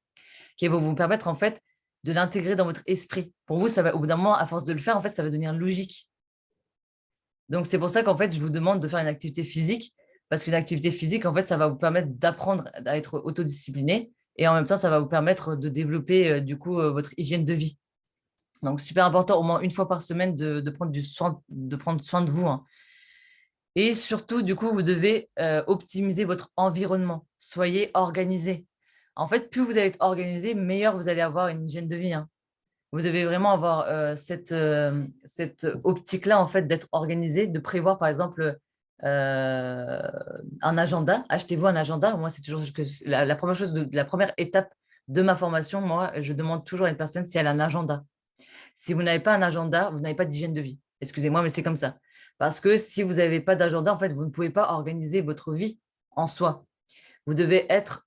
qui va vous permettre en fait de l'intégrer dans votre esprit. Pour vous, ça va, au bout d'un moment, à force de le faire, en fait, ça va devenir logique. Donc, c'est pour ça qu'en fait, je vous demande de faire une activité physique, parce qu'une activité physique, en fait, ça va vous permettre d'apprendre à être autodiscipliné et en même temps, ça va vous permettre de développer du coup votre hygiène de vie. Donc, super important, au moins une fois par semaine, de prendre soin de vous, hein. Et surtout, du coup, vous devez optimiser votre environnement. Soyez organisé. En fait, plus vous allez être organisé, meilleur vous allez avoir une hygiène de vie, hein. Vous devez vraiment avoir cette optique-là, en fait, d'être organisé, de prévoir, par exemple, un agenda. Achetez-vous un agenda. Moi, c'est toujours que la première chose, la première étape de ma formation, moi, je demande toujours à une personne si elle a un agenda. Si vous n'avez pas un agenda, vous n'avez pas d'hygiène de vie. Excusez-moi, mais c'est comme ça. Parce que si vous n'avez pas d'agenda, en fait, vous ne pouvez pas organiser votre vie en soi. Vous devez être,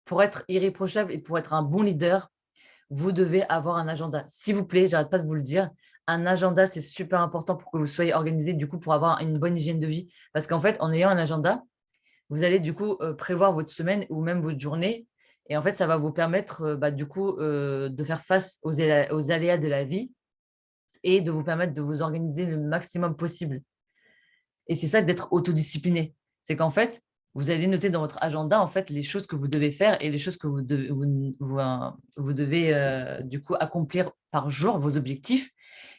pour être irréprochable et pour être un bon leader, vous devez avoir un agenda. S'il vous plaît, j'arrête pas de vous le dire, un agenda, c'est super important pour que vous soyez organisé, du coup, pour avoir une bonne hygiène de vie. Parce qu'en fait, en ayant un agenda, vous allez du coup prévoir votre semaine ou même votre journée. Et en fait, ça va vous permettre du coup de faire face aux aléas de la vie et de vous permettre de vous organiser le maximum possible. Et c'est ça d'être autodiscipliné. C'est qu'en fait, vous allez noter dans votre agenda en fait les choses que vous devez faire et les choses que vous devez du coup accomplir par jour, vos objectifs,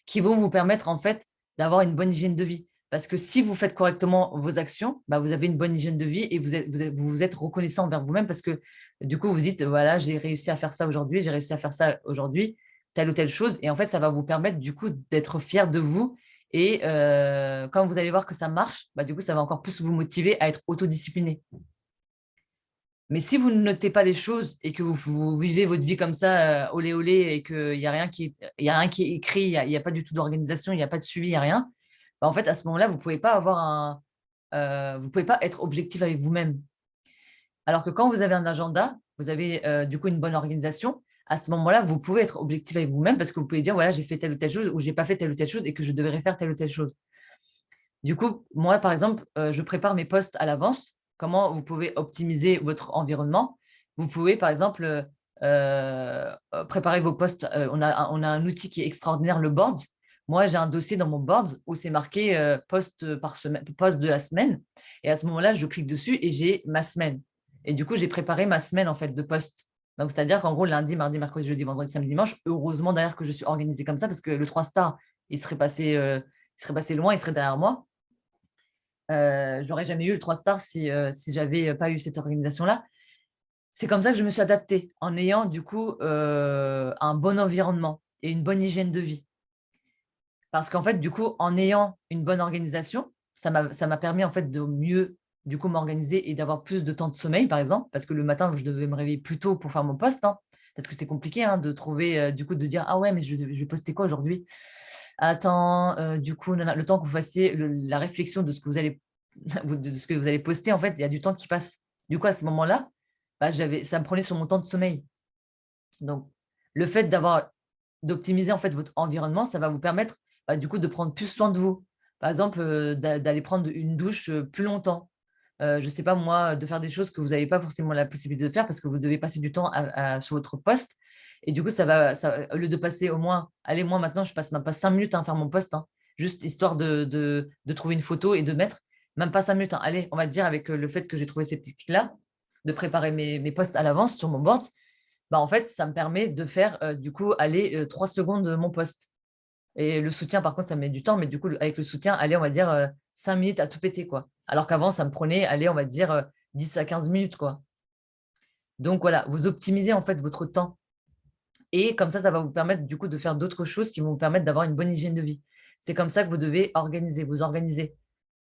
qui vont vous permettre en fait d'avoir une bonne hygiène de vie. Parce que si vous faites correctement vos actions, bah, vous avez une bonne hygiène de vie et vous êtes reconnaissant envers vous-même parce que du coup, vous dites, voilà, j'ai réussi à faire ça aujourd'hui, j'ai réussi à faire ça aujourd'hui, telle ou telle chose. Et en fait, ça va vous permettre du coup d'être fier de vous. Et quand vous allez voir que ça marche, bah, du coup, ça va encore plus vous motiver à être autodiscipliné. Mais si vous ne notez pas les choses et que vous vivez votre vie comme ça, olé olé, et qu'il n'y a rien il y a rien qui est écrit, il y a pas du tout d'organisation, il n'y a pas de suivi, il n'y a rien, bah, en fait, à ce moment-là, vous ne pouvez pas vous pouvez pas être objectif avec vous-même. Alors que quand vous avez un agenda, vous avez du coup une bonne organisation, à ce moment-là, vous pouvez être objectif avec vous-même parce que vous pouvez dire, voilà, j'ai fait telle ou telle chose ou j'ai pas fait telle ou telle chose et que je devrais faire telle ou telle chose. Du coup, moi, par exemple, je prépare mes posts à l'avance. Comment vous pouvez optimiser votre environnement? Vous pouvez, par exemple, préparer vos posts. On a un outil qui est extraordinaire, le Boards. Moi, j'ai un dossier dans mon Boards où c'est marqué post par semaine, post de la semaine. Et à ce moment-là, je clique dessus et j'ai ma semaine. Et du coup, j'ai préparé ma semaine en fait de posts. Donc, c'est-à-dire qu'en gros, lundi, mardi, mercredi, jeudi, vendredi, samedi, dimanche, heureusement d'ailleurs que je suis organisée comme ça parce que le 3 stars, il serait passé loin, il serait derrière moi. Je n'aurais jamais eu le 3 stars si j'avais pas eu cette organisation-là. C'est comme ça que je me suis adaptée, en ayant du coup un bon environnement et une bonne hygiène de vie. Parce qu'en fait, du coup, en ayant une bonne organisation, ça m'a permis en fait de mieux du coup, m'organiser et d'avoir plus de temps de sommeil, par exemple, parce que le matin, je devais me réveiller plus tôt pour faire mon post, hein, parce que c'est compliqué de trouver, du coup, de dire, ah ouais, mais je vais poster quoi aujourd'hui? Attends, du coup, le temps que vous fassiez la réflexion de ce que vous allez, de ce que vous allez poster, en fait, il y a du temps qui passe. Du coup, à ce moment-là, bah, ça me prenait sur mon temps de sommeil. Donc, le fait d'optimiser en fait votre environnement, ça va vous permettre bah, du coup de prendre plus soin de vous. Par exemple, d'aller prendre une douche plus longtemps. Je ne sais pas moi, de faire des choses que vous n'avez pas forcément la possibilité de faire parce que vous devez passer du temps sur votre poste. Et du coup, au lieu de passer au moins, allez, moi maintenant, je passe même pas 5 minutes à faire mon poste, hein, juste histoire de trouver une photo et de mettre, même pas 5 minutes, hein. Allez, on va dire avec le fait que j'ai trouvé cette technique-là, de préparer mes posts à l'avance sur mon board, bah, en fait, ça me permet de faire, du coup, aller 3 secondes de mon post. Et le soutien, par contre, ça met du temps, mais du coup, avec le soutien, allez, on va dire 5 minutes à tout péter, quoi. Alors qu'avant, ça me prenait, allez, on va dire 10 à 15 minutes, quoi. Donc voilà, vous optimisez en fait votre temps. Et comme ça va vous permettre du coup de faire d'autres choses qui vont vous permettre d'avoir une bonne hygiène de vie. C'est comme ça que vous devez vous organiser.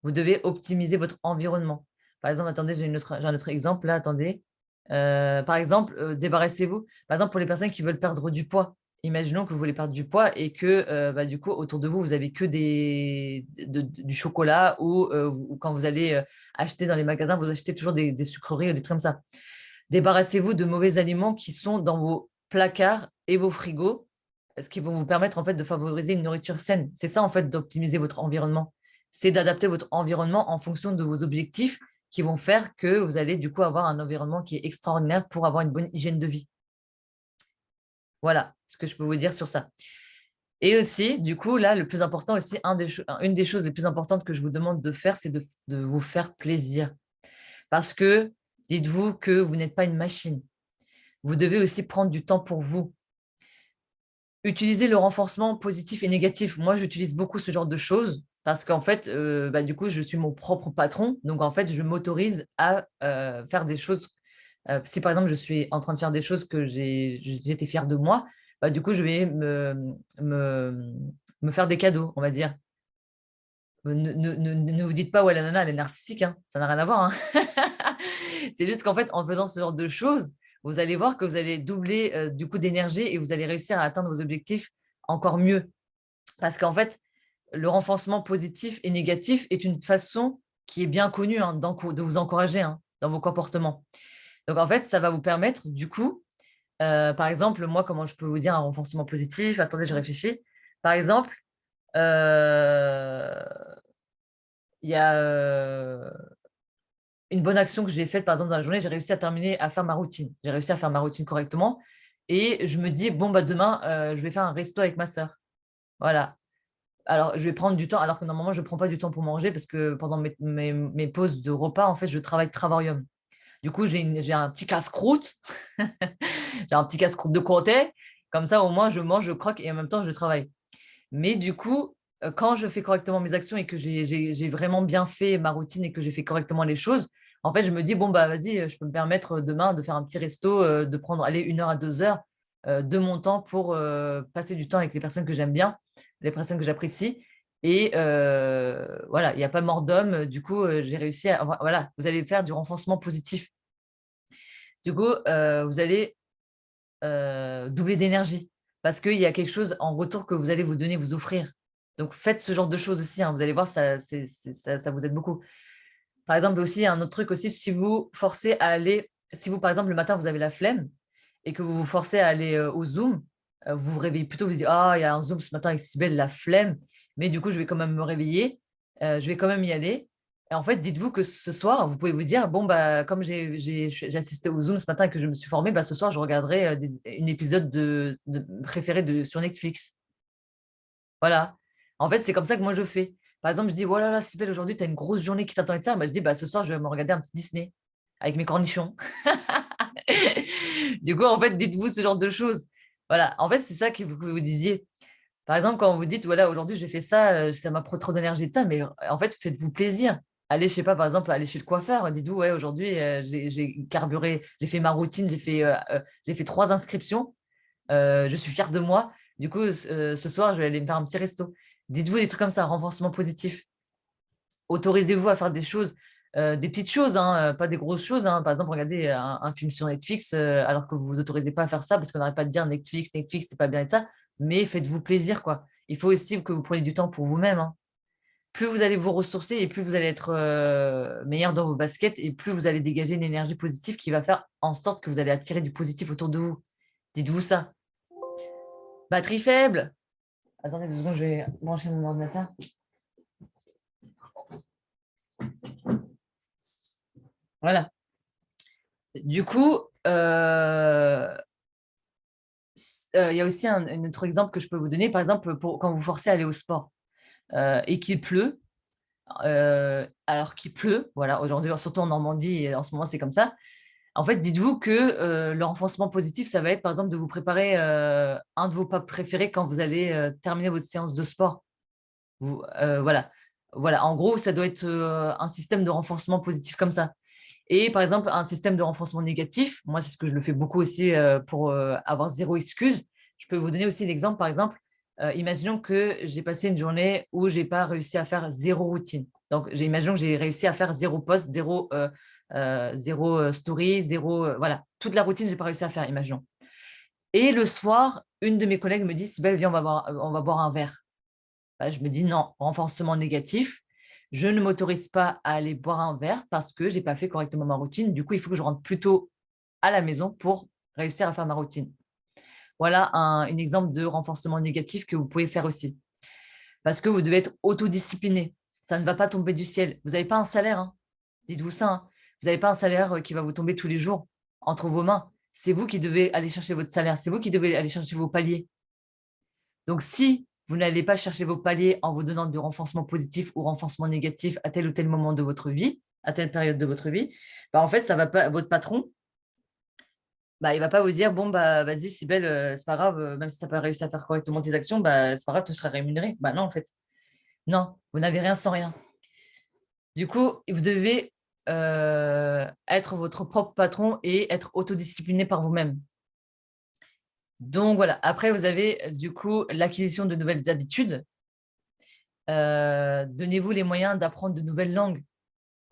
Vous devez optimiser votre environnement. Par exemple, attendez, j'ai un autre exemple là, attendez. Par exemple, débarrassez-vous. Par exemple, pour les personnes qui veulent perdre du poids. Imaginons que vous voulez perdre du poids et que bah, du coup, autour de vous, vous avez que du chocolat ou quand vous allez acheter dans les magasins, vous achetez toujours des sucreries ou des trucs comme ça. Débarrassez-vous de mauvais aliments qui sont dans vos placards et vos frigos, ce qui vont vous permettre en fait de favoriser une nourriture saine. C'est ça en fait d'optimiser votre environnement. C'est d'adapter votre environnement en fonction de vos objectifs qui vont faire que vous allez du coup avoir un environnement qui est extraordinaire pour avoir une bonne hygiène de vie. Voilà ce que je peux vous dire sur ça. Et aussi, du coup, là, le plus important aussi, une des choses les plus importantes que je vous demande de faire, c'est de vous faire plaisir. Parce que dites-vous que vous n'êtes pas une machine. Vous devez aussi prendre du temps pour vous. Utilisez le renforcement positif et négatif. Moi, j'utilise beaucoup ce genre de choses parce qu'en fait, bah, du coup, je suis mon propre patron. Donc, en fait, je m'autorise à faire des choses. Si par exemple, je suis en train de faire des choses que j'étais fière de moi, bah, du coup, je vais me faire des cadeaux, on va dire. Ne vous dites pas, ouais, la nana, elle est narcissique, hein. Ça n'a rien à voir, hein. C'est juste qu'en fait, en faisant ce genre de choses, vous allez voir que vous allez doubler du coup d'énergie et vous allez réussir à atteindre vos objectifs encore mieux. Parce qu'en fait, le renforcement positif et négatif est une façon qui est bien connue de vous encourager dans vos comportements. Donc en fait, ça va vous permettre du coup, par exemple, moi, comment je peux vous dire un renforcement positif? Attendez, je réfléchis. Par exemple, euh, il y a une bonne action que j'ai faite, par exemple, dans la journée, j'ai réussi à faire ma routine. J'ai réussi à faire ma routine correctement. Et je me dis, bon, bah, demain, je vais faire un resto avec ma sœur. Voilà. Alors, je vais prendre du temps, alors que normalement, je ne prends pas du temps pour manger parce que pendant mes pauses de repas, en fait, je travaille travaillum. Du coup, j'ai un petit casse-croûte. J'ai un petit casse-croûte de côté. Comme ça, au moins, je mange, je croque et en même temps, je travaille. Mais du coup, quand je fais correctement mes actions et que j'ai vraiment bien fait ma routine et que j'ai fait correctement les choses, en fait, je me dis, bon, bah, vas-y, je peux me permettre demain de faire un petit resto, de prendre, aller 1 heure à 2 heures de mon temps pour passer du temps avec les personnes que j'aime bien, les personnes que j'apprécie. Et voilà, il n'y a pas mort d'homme. Du coup, j'ai réussi à. Voilà, vous allez faire du renforcement positif. Du coup, vous allez doubler d'énergie parce qu'il y a quelque chose en retour que vous allez vous donner, vous offrir. Donc, faites ce genre de choses aussi, hein. Vous allez voir, ça vous aide beaucoup. Par exemple, aussi, un autre truc aussi, si vous forcez à aller, si vous, par exemple, le matin, vous avez la flemme et que vous vous forcez à aller au Zoom, vous vous réveillez plutôt, vous dites, ah, il y a un Zoom ce matin avec Sybelle, la flemme, mais du coup, je vais quand même me réveiller, je vais quand même y aller. Et en fait, dites-vous que ce soir, vous pouvez vous dire, bon, bah, comme j'ai assisté au Zoom ce matin et que je me suis formée, bah, ce soir, je regarderai un épisode préféré sur Netflix. Voilà. En fait, c'est comme ça que moi, je fais. Par exemple, je dis, voilà, là, Sybelle, aujourd'hui, tu as une grosse journée qui t'attend et ça. Bah, je dis, bah, ce soir, je vais me regarder un petit Disney avec mes cornichons. Du coup, en fait, dites-vous ce genre de choses. Voilà. En fait, c'est ça que vous disiez. Par exemple, quand vous dites, voilà, aujourd'hui, j'ai fait ça, ça m'a pris trop d'énergie de ça, mais en fait, faites-vous plaisir. Allez, je sais pas, par exemple, allez chez le coiffeur, dites-vous, ouais, aujourd'hui, j'ai carburé, j'ai fait ma routine, j'ai fait 3 inscriptions, je suis fière de moi. Du coup, ce soir, je vais aller me faire un petit resto. Dites-vous des trucs comme ça, renforcement positif. Autorisez-vous à faire des choses. des petites choses, hein, pas des grosses choses, hein. Par exemple, regardez un film sur Netflix alors que vous vous autorisez pas à faire ça parce qu'on n'arrête pas de dire Netflix, Netflix, c'est pas bien et ça, mais faites-vous plaisir, quoi. Il faut aussi que vous preniez du temps pour vous-même, hein. Plus vous allez vous ressourcer et plus vous allez être meilleur dans vos baskets et plus vous allez dégager une énergie positive qui va faire en sorte que vous allez attirer du positif autour de vous. Dites-vous ça. Batterie faible. Attendez 2 secondes, je vais brancher mon ordinateur. Voilà. Du coup, il y a aussi un autre exemple que je peux vous donner. Par exemple, quand vous forcez à aller au sport et qu'il pleut, alors qu'il pleut, voilà, aujourd'hui, surtout en Normandie, et en ce moment, c'est comme ça. En fait, dites-vous que le renforcement positif, ça va être, par exemple, de vous préparer un de vos pas préférés quand vous allez terminer votre séance de sport. Voilà. Voilà, en gros, ça doit être un système de renforcement positif comme ça. Et par exemple, un système de renforcement négatif, moi, c'est ce que je le fais beaucoup aussi pour avoir zéro excuse. Je peux vous donner aussi l'exemple, par exemple, imaginons que j'ai passé une journée où j'ai pas réussi à faire zéro routine. Donc, imaginons que j'ai réussi à faire zéro post, zéro story, zéro, voilà, toute la routine, j'ai pas réussi à faire, imaginons. Et le soir, une de mes collègues me dit, Sybelle, viens, on va boire un verre. Bah, je me dis non, renforcement négatif. Je ne m'autorise pas à aller boire un verre parce que je n'ai pas fait correctement ma routine. Du coup, il faut que je rentre plutôt à la maison pour réussir à faire ma routine. Voilà un exemple de renforcement négatif que vous pouvez faire aussi. Parce que vous devez être autodiscipliné. Ça ne va pas tomber du ciel. Vous n'avez pas un salaire, hein. Dites-vous ça, hein. Vous n'avez pas un salaire qui va vous tomber tous les jours entre vos mains. C'est vous qui devez aller chercher votre salaire. C'est vous qui devez aller chercher vos paliers. Donc, si vous n'allez pas chercher vos paliers en vous donnant de renforcement positif ou renforcement négatif à tel ou tel moment de votre vie, à telle période de votre vie, bah, en fait, ça va pas, votre patron, bah, il ne va pas vous dire, bon, bah, vas-y, Sybelle, c'est pas grave, même si tu n'as pas réussi à faire correctement tes actions, bah, c'est pas grave, tu seras rémunéré. Bah non, en fait. Non, vous n'avez rien sans rien. Du coup, vous devez être votre propre patron et être autodiscipliné par vous-même. Donc voilà, après, vous avez du coup l'acquisition de nouvelles habitudes. Donnez-vous les moyens d'apprendre de nouvelles langues.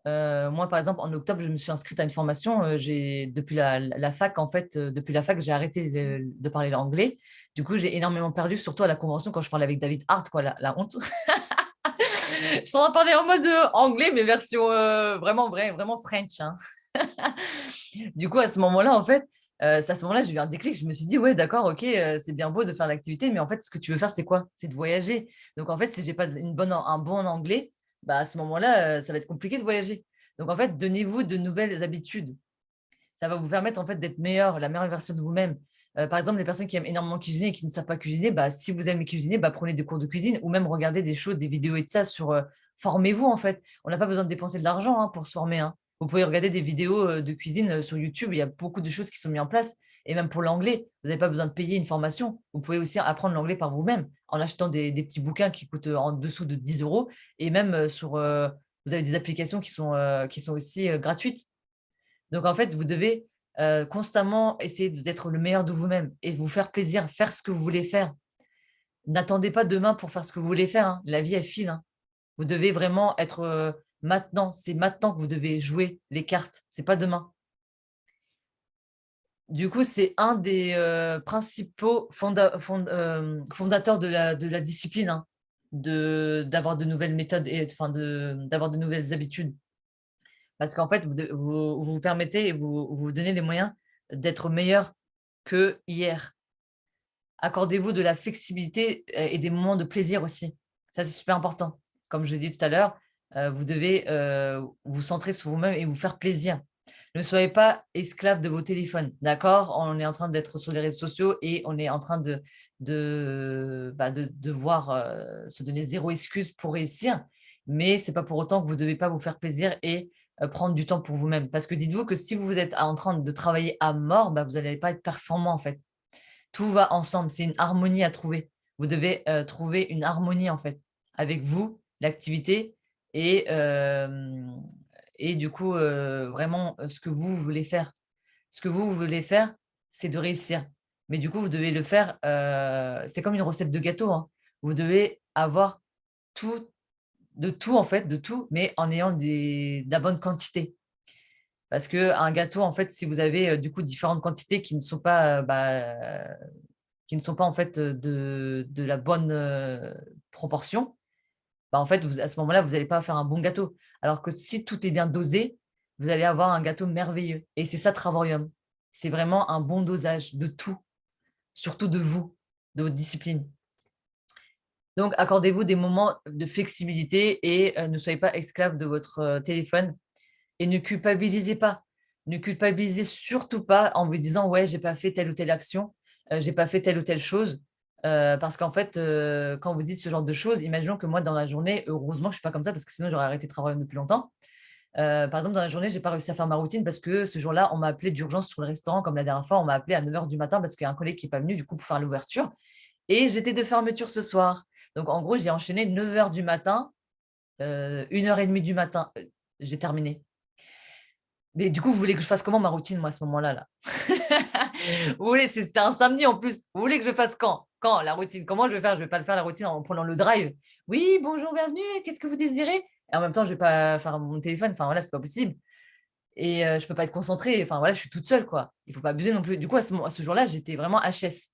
Moi, par exemple, en octobre, je me suis inscrite à une formation. Depuis la fac, en fait, depuis la fac, j'ai arrêté de parler l'anglais. Du coup, j'ai énormément perdu, surtout à la convention quand je parlais avec David Hart, quoi, la honte. Je suis en train de parler en mode anglais, mais version vraiment vrai, vraiment French, hein. Du coup, à ce moment-là, en fait, c'est à ce moment-là, j'ai eu un déclic. Je me suis dit, ouais, d'accord, ok, c'est bien beau de faire l'activité, mais en fait, ce que tu veux faire, c'est quoi? C'est de voyager. Donc, en fait, si j'ai pas un bon anglais, bah, à ce moment-là, ça va être compliqué de voyager. Donc, en fait, donnez-vous de nouvelles habitudes. Ça va vous permettre en fait d'être meilleur, la meilleure version de vous-même. Par exemple, les personnes qui aiment énormément cuisiner et qui ne savent pas cuisiner, bah, si vous aimez cuisiner, bah, prenez des cours de cuisine ou même regardez des choses, des vidéos et de ça sur formez-vous en fait. On n'a pas besoin de dépenser de l'argent hein, pour se former, hein. Vous pouvez regarder des vidéos de cuisine sur YouTube, il y a beaucoup de choses qui sont mises en place. Et même pour l'anglais, vous n'avez pas besoin de payer une formation. Vous pouvez aussi apprendre l'anglais par vous-même en achetant des petits bouquins qui coûtent en dessous de 10 euros. Et même vous avez des applications qui sont aussi gratuites. Donc, en fait, vous devez constamment essayer d'être le meilleur de vous-même et vous faire plaisir, faire ce que vous voulez faire. N'attendez pas demain pour faire ce que vous voulez faire, hein. La vie, elle file, hein. Vous devez vraiment être maintenant. C'est maintenant que vous devez jouer les cartes. C'est pas demain. Du coup, c'est un des principaux fondateurs de la discipline, hein, d'avoir de nouvelles méthodes et enfin, d'avoir de nouvelles habitudes. Parce qu'en fait, vous permettez et vous vous donnez les moyens d'être meilleur que hier. Accordez-vous de la flexibilité et des moments de plaisir aussi. Ça, c'est super important. Comme je l'ai dit tout à l'heure, vous devez vous centrer sur vous-même et vous faire plaisir. Ne soyez pas esclave de vos téléphones, d'accord? On est en train d'être sur les réseaux sociaux et on est en train de devoir se donner zéro excuse pour réussir. Mais ce n'est pas pour autant que vous ne devez pas vous faire plaisir et prendre du temps pour vous-même. Parce que dites-vous que si vous êtes en train de travailler à mort, bah, vous n'allez pas être performant en fait. Tout va ensemble, c'est une harmonie à trouver. Vous devez trouver une harmonie en fait avec vous, l'activité et, et du coup vraiment ce que vous voulez faire. Ce que vous voulez faire, c'est de réussir. Mais du coup, vous devez le faire, c'est comme une recette de gâteau, hein. Vous devez avoir tout de tout, en fait, de tout, mais en ayant de la bonne quantité. Parce qu'un gâteau, en fait, si vous avez du coup différentes quantités qui ne sont pas, qui ne sont pas en fait de la bonne proportion, bah, en fait, à ce moment-là, vous n'allez pas faire un bon gâteau. Alors que si tout est bien dosé, vous allez avoir un gâteau merveilleux. Et c'est ça, Travarium. C'est vraiment un bon dosage de tout, surtout de vous, de votre discipline. Donc, accordez-vous des moments de flexibilité et ne soyez pas esclave de votre téléphone et ne culpabilisez pas. Ne culpabilisez surtout pas en vous disant ouais, j'ai pas fait telle ou telle action, j'ai pas fait telle ou telle chose. Parce qu'en fait, quand vous dites ce genre de choses, imaginons que moi, dans la journée, heureusement, je suis pas comme ça parce que sinon j'aurais arrêté de travailler depuis longtemps. Par exemple, dans la journée, j'ai pas réussi à faire ma routine parce que ce jour-là, on m'a appelé d'urgence sur le restaurant, comme la dernière fois, on m'a appelé à 9 h du matin parce qu'il y a un collègue qui est pas venu du coup pour faire l'ouverture. Et j'étais de fermeture ce soir. Donc en gros, j'ai enchaîné 9 h du matin, 1 h 30 du matin, j'ai terminé. Mais du coup, vous voulez que je fasse comment ma routine, moi, à ce moment-là là? Vous voulez, c'était un samedi en plus. Vous voulez que je fasse quand? Quand la routine? Comment je vais faire? Je vais pas le faire la routine en prenant le drive. Oui, bonjour, bienvenue. Qu'est-ce que vous désirez? Et en même temps, je vais pas faire mon téléphone. Enfin voilà, c'est pas possible. Et je peux pas être concentrée. Enfin voilà, je suis toute seule quoi. Il faut pas abuser non plus. Du coup, à ce jour-là, j'étais vraiment HS.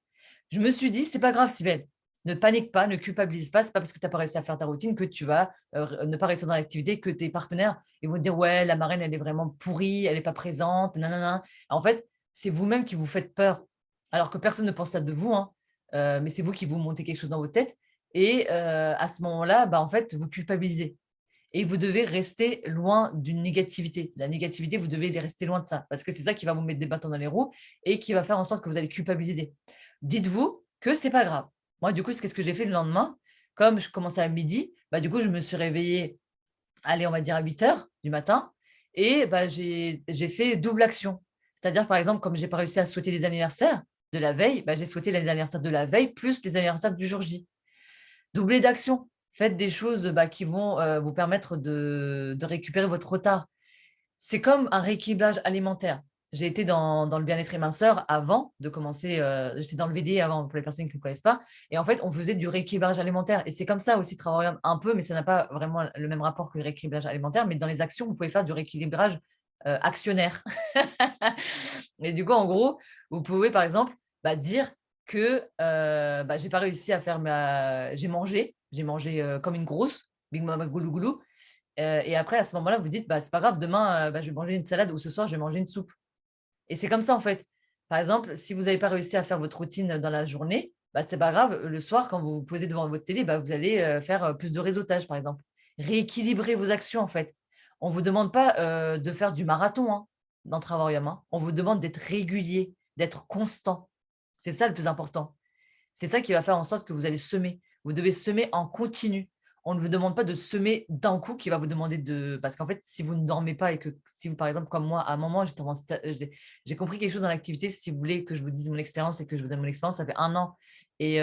Je me suis dit, c'est pas grave, Sibelle. Ne panique pas, ne culpabilise pas. C'est pas parce que tu n'as pas réussi à faire ta routine que tu vas ne pas réussir dans l'activité, que tes partenaires ils vont te dire ouais, la marraine, elle est vraiment pourrie, elle n'est pas présente, nanana. En fait, c'est vous-même qui vous faites peur. Alors que personne ne pense ça de vous, hein. Mais c'est vous qui vous montez quelque chose dans votre tête. Et à ce moment-là, bah, en fait, vous culpabilisez. Et vous devez rester loin d'une négativité. La négativité, vous devez rester loin de ça, parce que c'est ça qui va vous mettre des bâtons dans les roues et qui va faire en sorte que vous allez culpabiliser. Dites-vous que c'est pas grave. Moi, du coup, qu'est-ce que j'ai fait le lendemain? Comme je commençais à midi, bah, du coup, je me suis réveillée, allez, on va dire à 8 h du matin, et bah, j'ai fait double action. C'est-à-dire, par exemple, comme je n'ai pas réussi à souhaiter les anniversaires de la veille, bah, j'ai souhaité les anniversaires de la veille plus les anniversaires du jour J. Doublez d'action. Faites des choses qui vont vous permettre de récupérer votre retard. C'est comme un rééquilibrage alimentaire. J'ai été dans le bien-être et minceur avant de commencer. J'étais dans le VD avant, pour les personnes qui ne connaissent pas. Et en fait, on faisait du rééquilibrage alimentaire. Et c'est comme ça aussi, Travarium, un peu, mais ça n'a pas vraiment le même rapport que le rééquilibrage alimentaire. Mais dans les actions, vous pouvez faire du rééquilibrage actionnaire. Et du coup, en gros, vous pouvez, par exemple, dire que j'ai pas réussi à faire ma. J'ai mangé comme une grosse, Big Mama goulou goulou. Et après, à ce moment-là, vous dites, c'est pas grave, demain, je vais manger une salade ou ce soir, je vais manger une soupe. Et c'est comme ça, en fait. Par exemple, si vous n'avez pas réussi à faire votre routine dans la journée, c'est pas grave. Le soir, quand vous vous posez devant votre télé, vous allez faire plus de réseautage, par exemple. Rééquilibrer vos actions, en fait. On ne vous demande pas de faire du marathon dans Travarium, hein. On vous demande d'être régulier, d'être constant. C'est ça le plus important. C'est ça qui va faire en sorte que vous allez semer. Vous devez semer en continu. On ne vous demande pas de semer d'un coup qui va vous demander de. Parce qu'en fait, si vous ne dormez pas et que si vous, par exemple, comme moi, à un moment, j'ai compris quelque chose dans l'activité. Si vous voulez que je vous dise mon expérience et que je vous donne mon expérience, ça fait 1 an et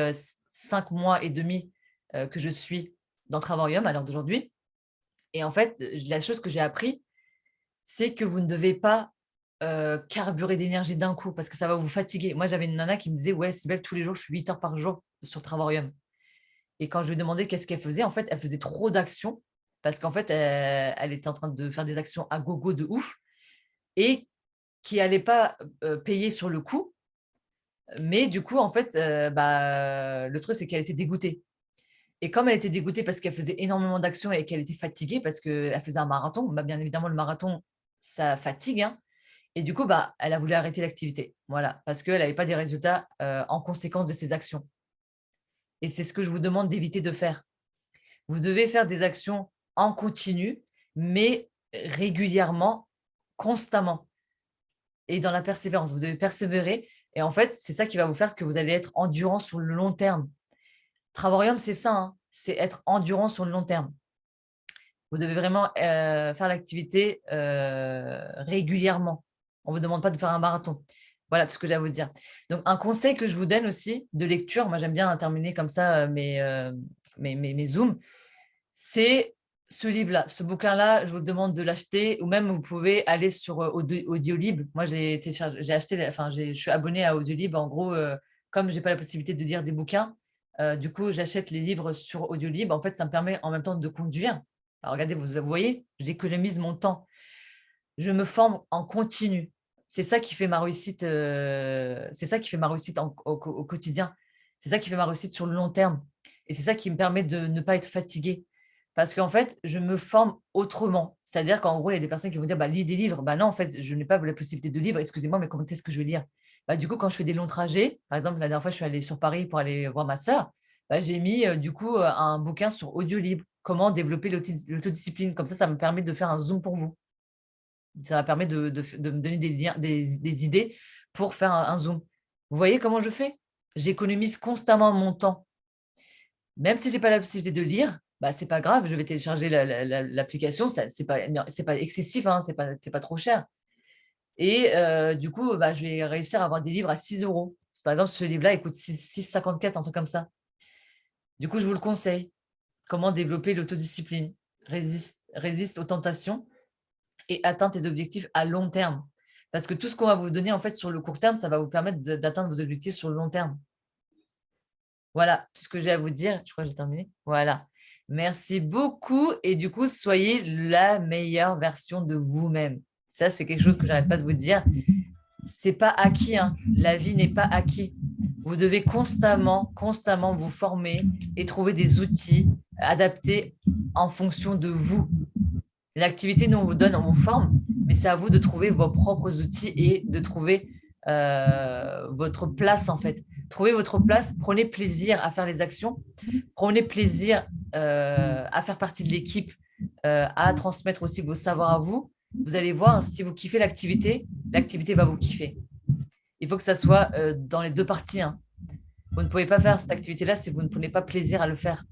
5 mois et demi que je suis dans Travarium à l'heure d'aujourd'hui. Et en fait, la chose que j'ai appris, c'est que vous ne devez pas carburer d'énergie d'un coup parce que ça va vous fatiguer. Moi, j'avais une nana qui me disait ouais, Sybelle, tous les jours, je suis 8 heures par jour sur Travarium. Et quand je lui ai demandé qu'est-ce qu'elle faisait, en fait, elle faisait trop d'actions parce qu'en fait, elle était en train de faire des actions à gogo de ouf et qui n'allaient pas payer sur le coup. Mais du coup, en fait, le truc, c'est qu'elle était dégoûtée. Et comme elle était dégoûtée parce qu'elle faisait énormément d'actions et qu'elle était fatiguée parce qu'elle faisait un marathon, bien évidemment, le marathon, ça fatigue, hein. Et du coup, elle a voulu arrêter l'activité. Voilà, parce qu'elle n'avait pas des résultats en conséquence de ses actions. Et c'est ce que je vous demande d'éviter de faire. Vous devez faire des actions en continu, mais régulièrement, constamment et dans la persévérance. Vous devez persévérer et en fait, c'est ça qui va vous faire que vous allez être endurant sur le long terme. Travarium, c'est ça, hein, c'est être endurant sur le long terme. Vous devez vraiment faire l'activité régulièrement. On ne vous demande pas de faire un marathon. Voilà tout ce que j'ai à vous dire. Donc, un conseil que je vous donne aussi de lecture, moi j'aime bien terminer comme ça mes Zooms, c'est ce livre-là, ce bouquin-là, je vous demande de l'acheter ou même vous pouvez aller sur Audiolib. Moi, j'ai acheté, je suis abonnée à Audiolib. En gros, comme je n'ai pas la possibilité de lire des bouquins, Du coup, j'achète les livres sur Audiolib. En fait, ça me permet en même temps de conduire. Alors, regardez, vous voyez, j'économise mon temps. Je me forme en continu. C'est ça qui fait ma réussite. C'est ça qui fait ma réussite au quotidien. C'est ça qui fait ma réussite sur le long terme. Et c'est ça qui me permet de ne pas être fatiguée. Parce qu'en fait, je me forme autrement. C'est-à-dire qu'en gros, il y a des personnes qui vont dire bah, lis des livres. Bah non, en fait, je n'ai pas la possibilité de lire. Excusez-moi, mais comment est-ce que je vais lire? Bah, du coup, quand je fais des longs trajets, par exemple, la dernière fois, je suis allée sur Paris pour aller voir ma sœur, bah, j'ai mis du coup un bouquin sur Audiolib. Comment développer l'autodiscipline. Comme ça me permet de faire un zoom pour vous. Ça va permettre de me donner des idées pour faire un zoom. Vous voyez comment je fais? J'économise constamment mon temps. Même si je n'ai pas la possibilité de lire, bah, ce n'est pas grave, je vais télécharger l'application. Ce n'est pas excessif, hein, ce n'est pas trop cher. Et du coup, bah, je vais réussir à avoir des livres à 6 euros. Par exemple, ce livre-là, il coûte 6,54, un truc comme ça. Du coup, je vous le conseille. Comment développer l'autodiscipline, résiste aux tentations et atteindre tes objectifs à long terme. Parce que tout ce qu'on va vous donner en fait sur le court terme, ça va vous permettre d'atteindre vos objectifs sur le long terme. Voilà tout ce que j'ai à vous dire. Je crois que j'ai terminé. Voilà. Merci beaucoup. Et du coup, soyez la meilleure version de vous-même. Ça, c'est quelque chose que j'arrête pas de vous dire. C'est pas acquis, hein. La vie n'est pas acquis. Vous devez constamment vous former et trouver des outils adaptés en fonction de vous. L'activité, nous, on vous donne, on vous forme, mais c'est à vous de trouver vos propres outils et de trouver votre place, en fait. Trouvez votre place, prenez plaisir à faire les actions, prenez plaisir à faire partie de l'équipe, à transmettre aussi vos savoirs à vous. Vous allez voir, si vous kiffez l'activité, l'activité va vous kiffer. Il faut que ça soit dans les deux parties, hein. Vous ne pouvez pas faire cette activité-là si vous ne prenez pas plaisir à le faire.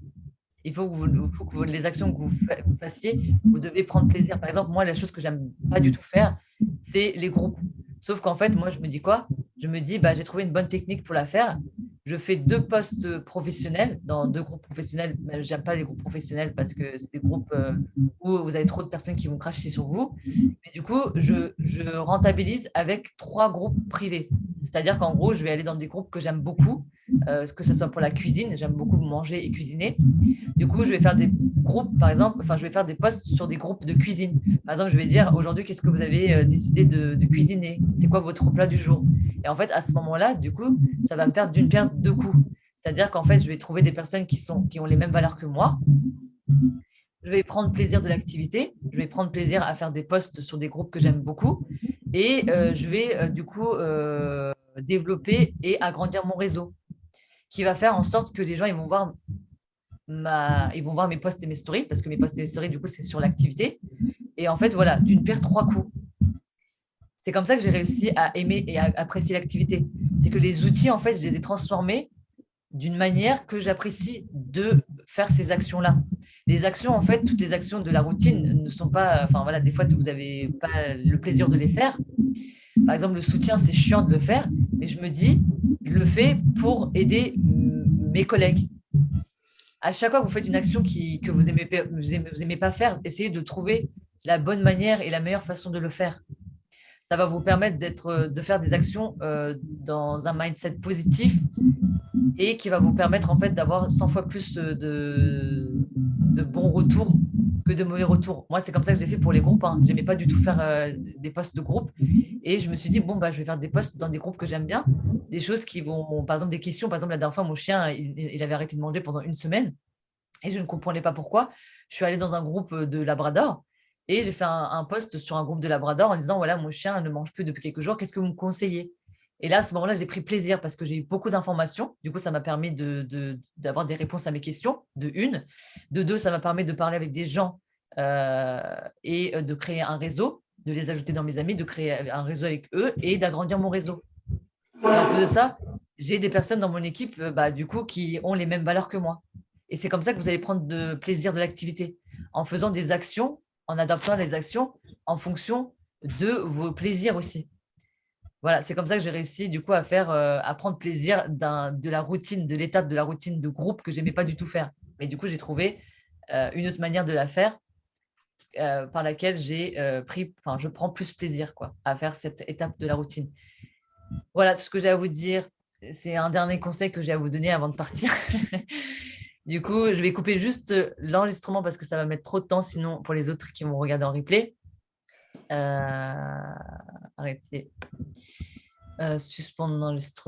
Il faut que les actions que vous fassiez, vous devez prendre plaisir. Par exemple, moi, la chose que j'aime pas du tout faire, c'est les groupes. Sauf qu'en fait, moi, je me dis quoi? Je me dis, bah, j'ai trouvé une bonne technique pour la faire. Je fais 2 postes professionnels dans 2 groupes professionnels. Mais j'aime pas les groupes professionnels parce que c'est des groupes où vous avez trop de personnes qui vont cracher sur vous. Mais du coup, je rentabilise avec 3 groupes privés. C'est-à-dire qu'en gros, je vais aller dans des groupes que j'aime beaucoup, que ce soit pour la cuisine. J'aime beaucoup manger et cuisiner. Du coup, je vais faire des groupes, par exemple, enfin, je vais faire des posts sur des groupes de cuisine. Par exemple, je vais dire aujourd'hui, qu'est-ce que vous avez décidé de cuisiner? C'est quoi votre plat du jour? Et en fait, à ce moment-là, du coup, ça va me faire d'une pierre deux coups. C'est-à-dire qu'en fait, je vais trouver des personnes qui ont les mêmes valeurs que moi. Je vais prendre plaisir de l'activité. Je vais prendre plaisir à faire des posts sur des groupes que j'aime beaucoup. Et je vais du coup développer et agrandir mon réseau, qui va faire en sorte que les gens ils vont voir ils vont voir mes posts et mes stories, parce que mes posts et mes stories, du coup, c'est sur l'activité. Et en fait, voilà, d'une pierre trois coups. C'est comme ça que j'ai réussi à aimer et à apprécier l'activité. C'est que les outils, en fait, je les ai transformés d'une manière que j'apprécie de faire ces actions-là. Les actions, en fait, toutes les actions de la routine ne sont pas, enfin voilà, des fois, vous n'avez pas le plaisir de les faire. Par exemple, le soutien, c'est chiant de le faire, mais je me dis, je le fais pour aider mes collègues. À chaque fois que vous faites une action que vous aimez pas faire, essayez de trouver la bonne manière et la meilleure façon de le faire. Ça va vous permettre de faire des actions dans un mindset positif et qui va vous permettre en fait d'avoir 100 fois plus de bons retours que de mauvais retours. Moi, c'est comme ça que j'ai fait pour les groupes, hein. Je n'aimais pas du tout faire des posts de groupe. Et je me suis dit, bon, bah, je vais faire des posts dans des groupes que j'aime bien. Des choses qui vont, par exemple, des questions. Par exemple, la dernière fois, mon chien, il avait arrêté de manger pendant une semaine et je ne comprenais pas pourquoi. Je suis allée dans un groupe de Labrador et j'ai fait un post sur un groupe de Labrador en disant, voilà, mon chien ne mange plus depuis quelques jours. Qu'est-ce que vous me conseillez? Et là, à ce moment-là, j'ai pris plaisir parce que j'ai eu beaucoup d'informations. Du coup, ça m'a permis d'avoir des réponses à mes questions, de une. De deux, ça m'a permis de parler avec des gens et de créer un réseau, de les ajouter dans mes amis, de créer un réseau avec eux et d'agrandir mon réseau. Et en plus de ça, j'ai des personnes dans mon équipe du coup, qui ont les mêmes valeurs que moi. Et c'est comme ça que vous allez prendre de plaisir de l'activité, en faisant des actions, en adaptant les actions en fonction de vos plaisirs aussi. Voilà, c'est comme ça que j'ai réussi du coup à prendre plaisir de la routine, de l'étape de la routine de groupe que j'aimais pas du tout faire. Mais du coup, j'ai trouvé une autre manière de la faire par laquelle je prends plus plaisir quoi, à faire cette étape de la routine. Voilà tout ce que j'ai à vous dire. c'est un dernier conseil que j'ai à vous donner avant de partir. Du coup, je vais couper juste l'enregistrement parce que ça va mettre trop de temps, sinon pour les autres qui vont regarder en replay. Arrêtez. Suspendre l'enregistrement.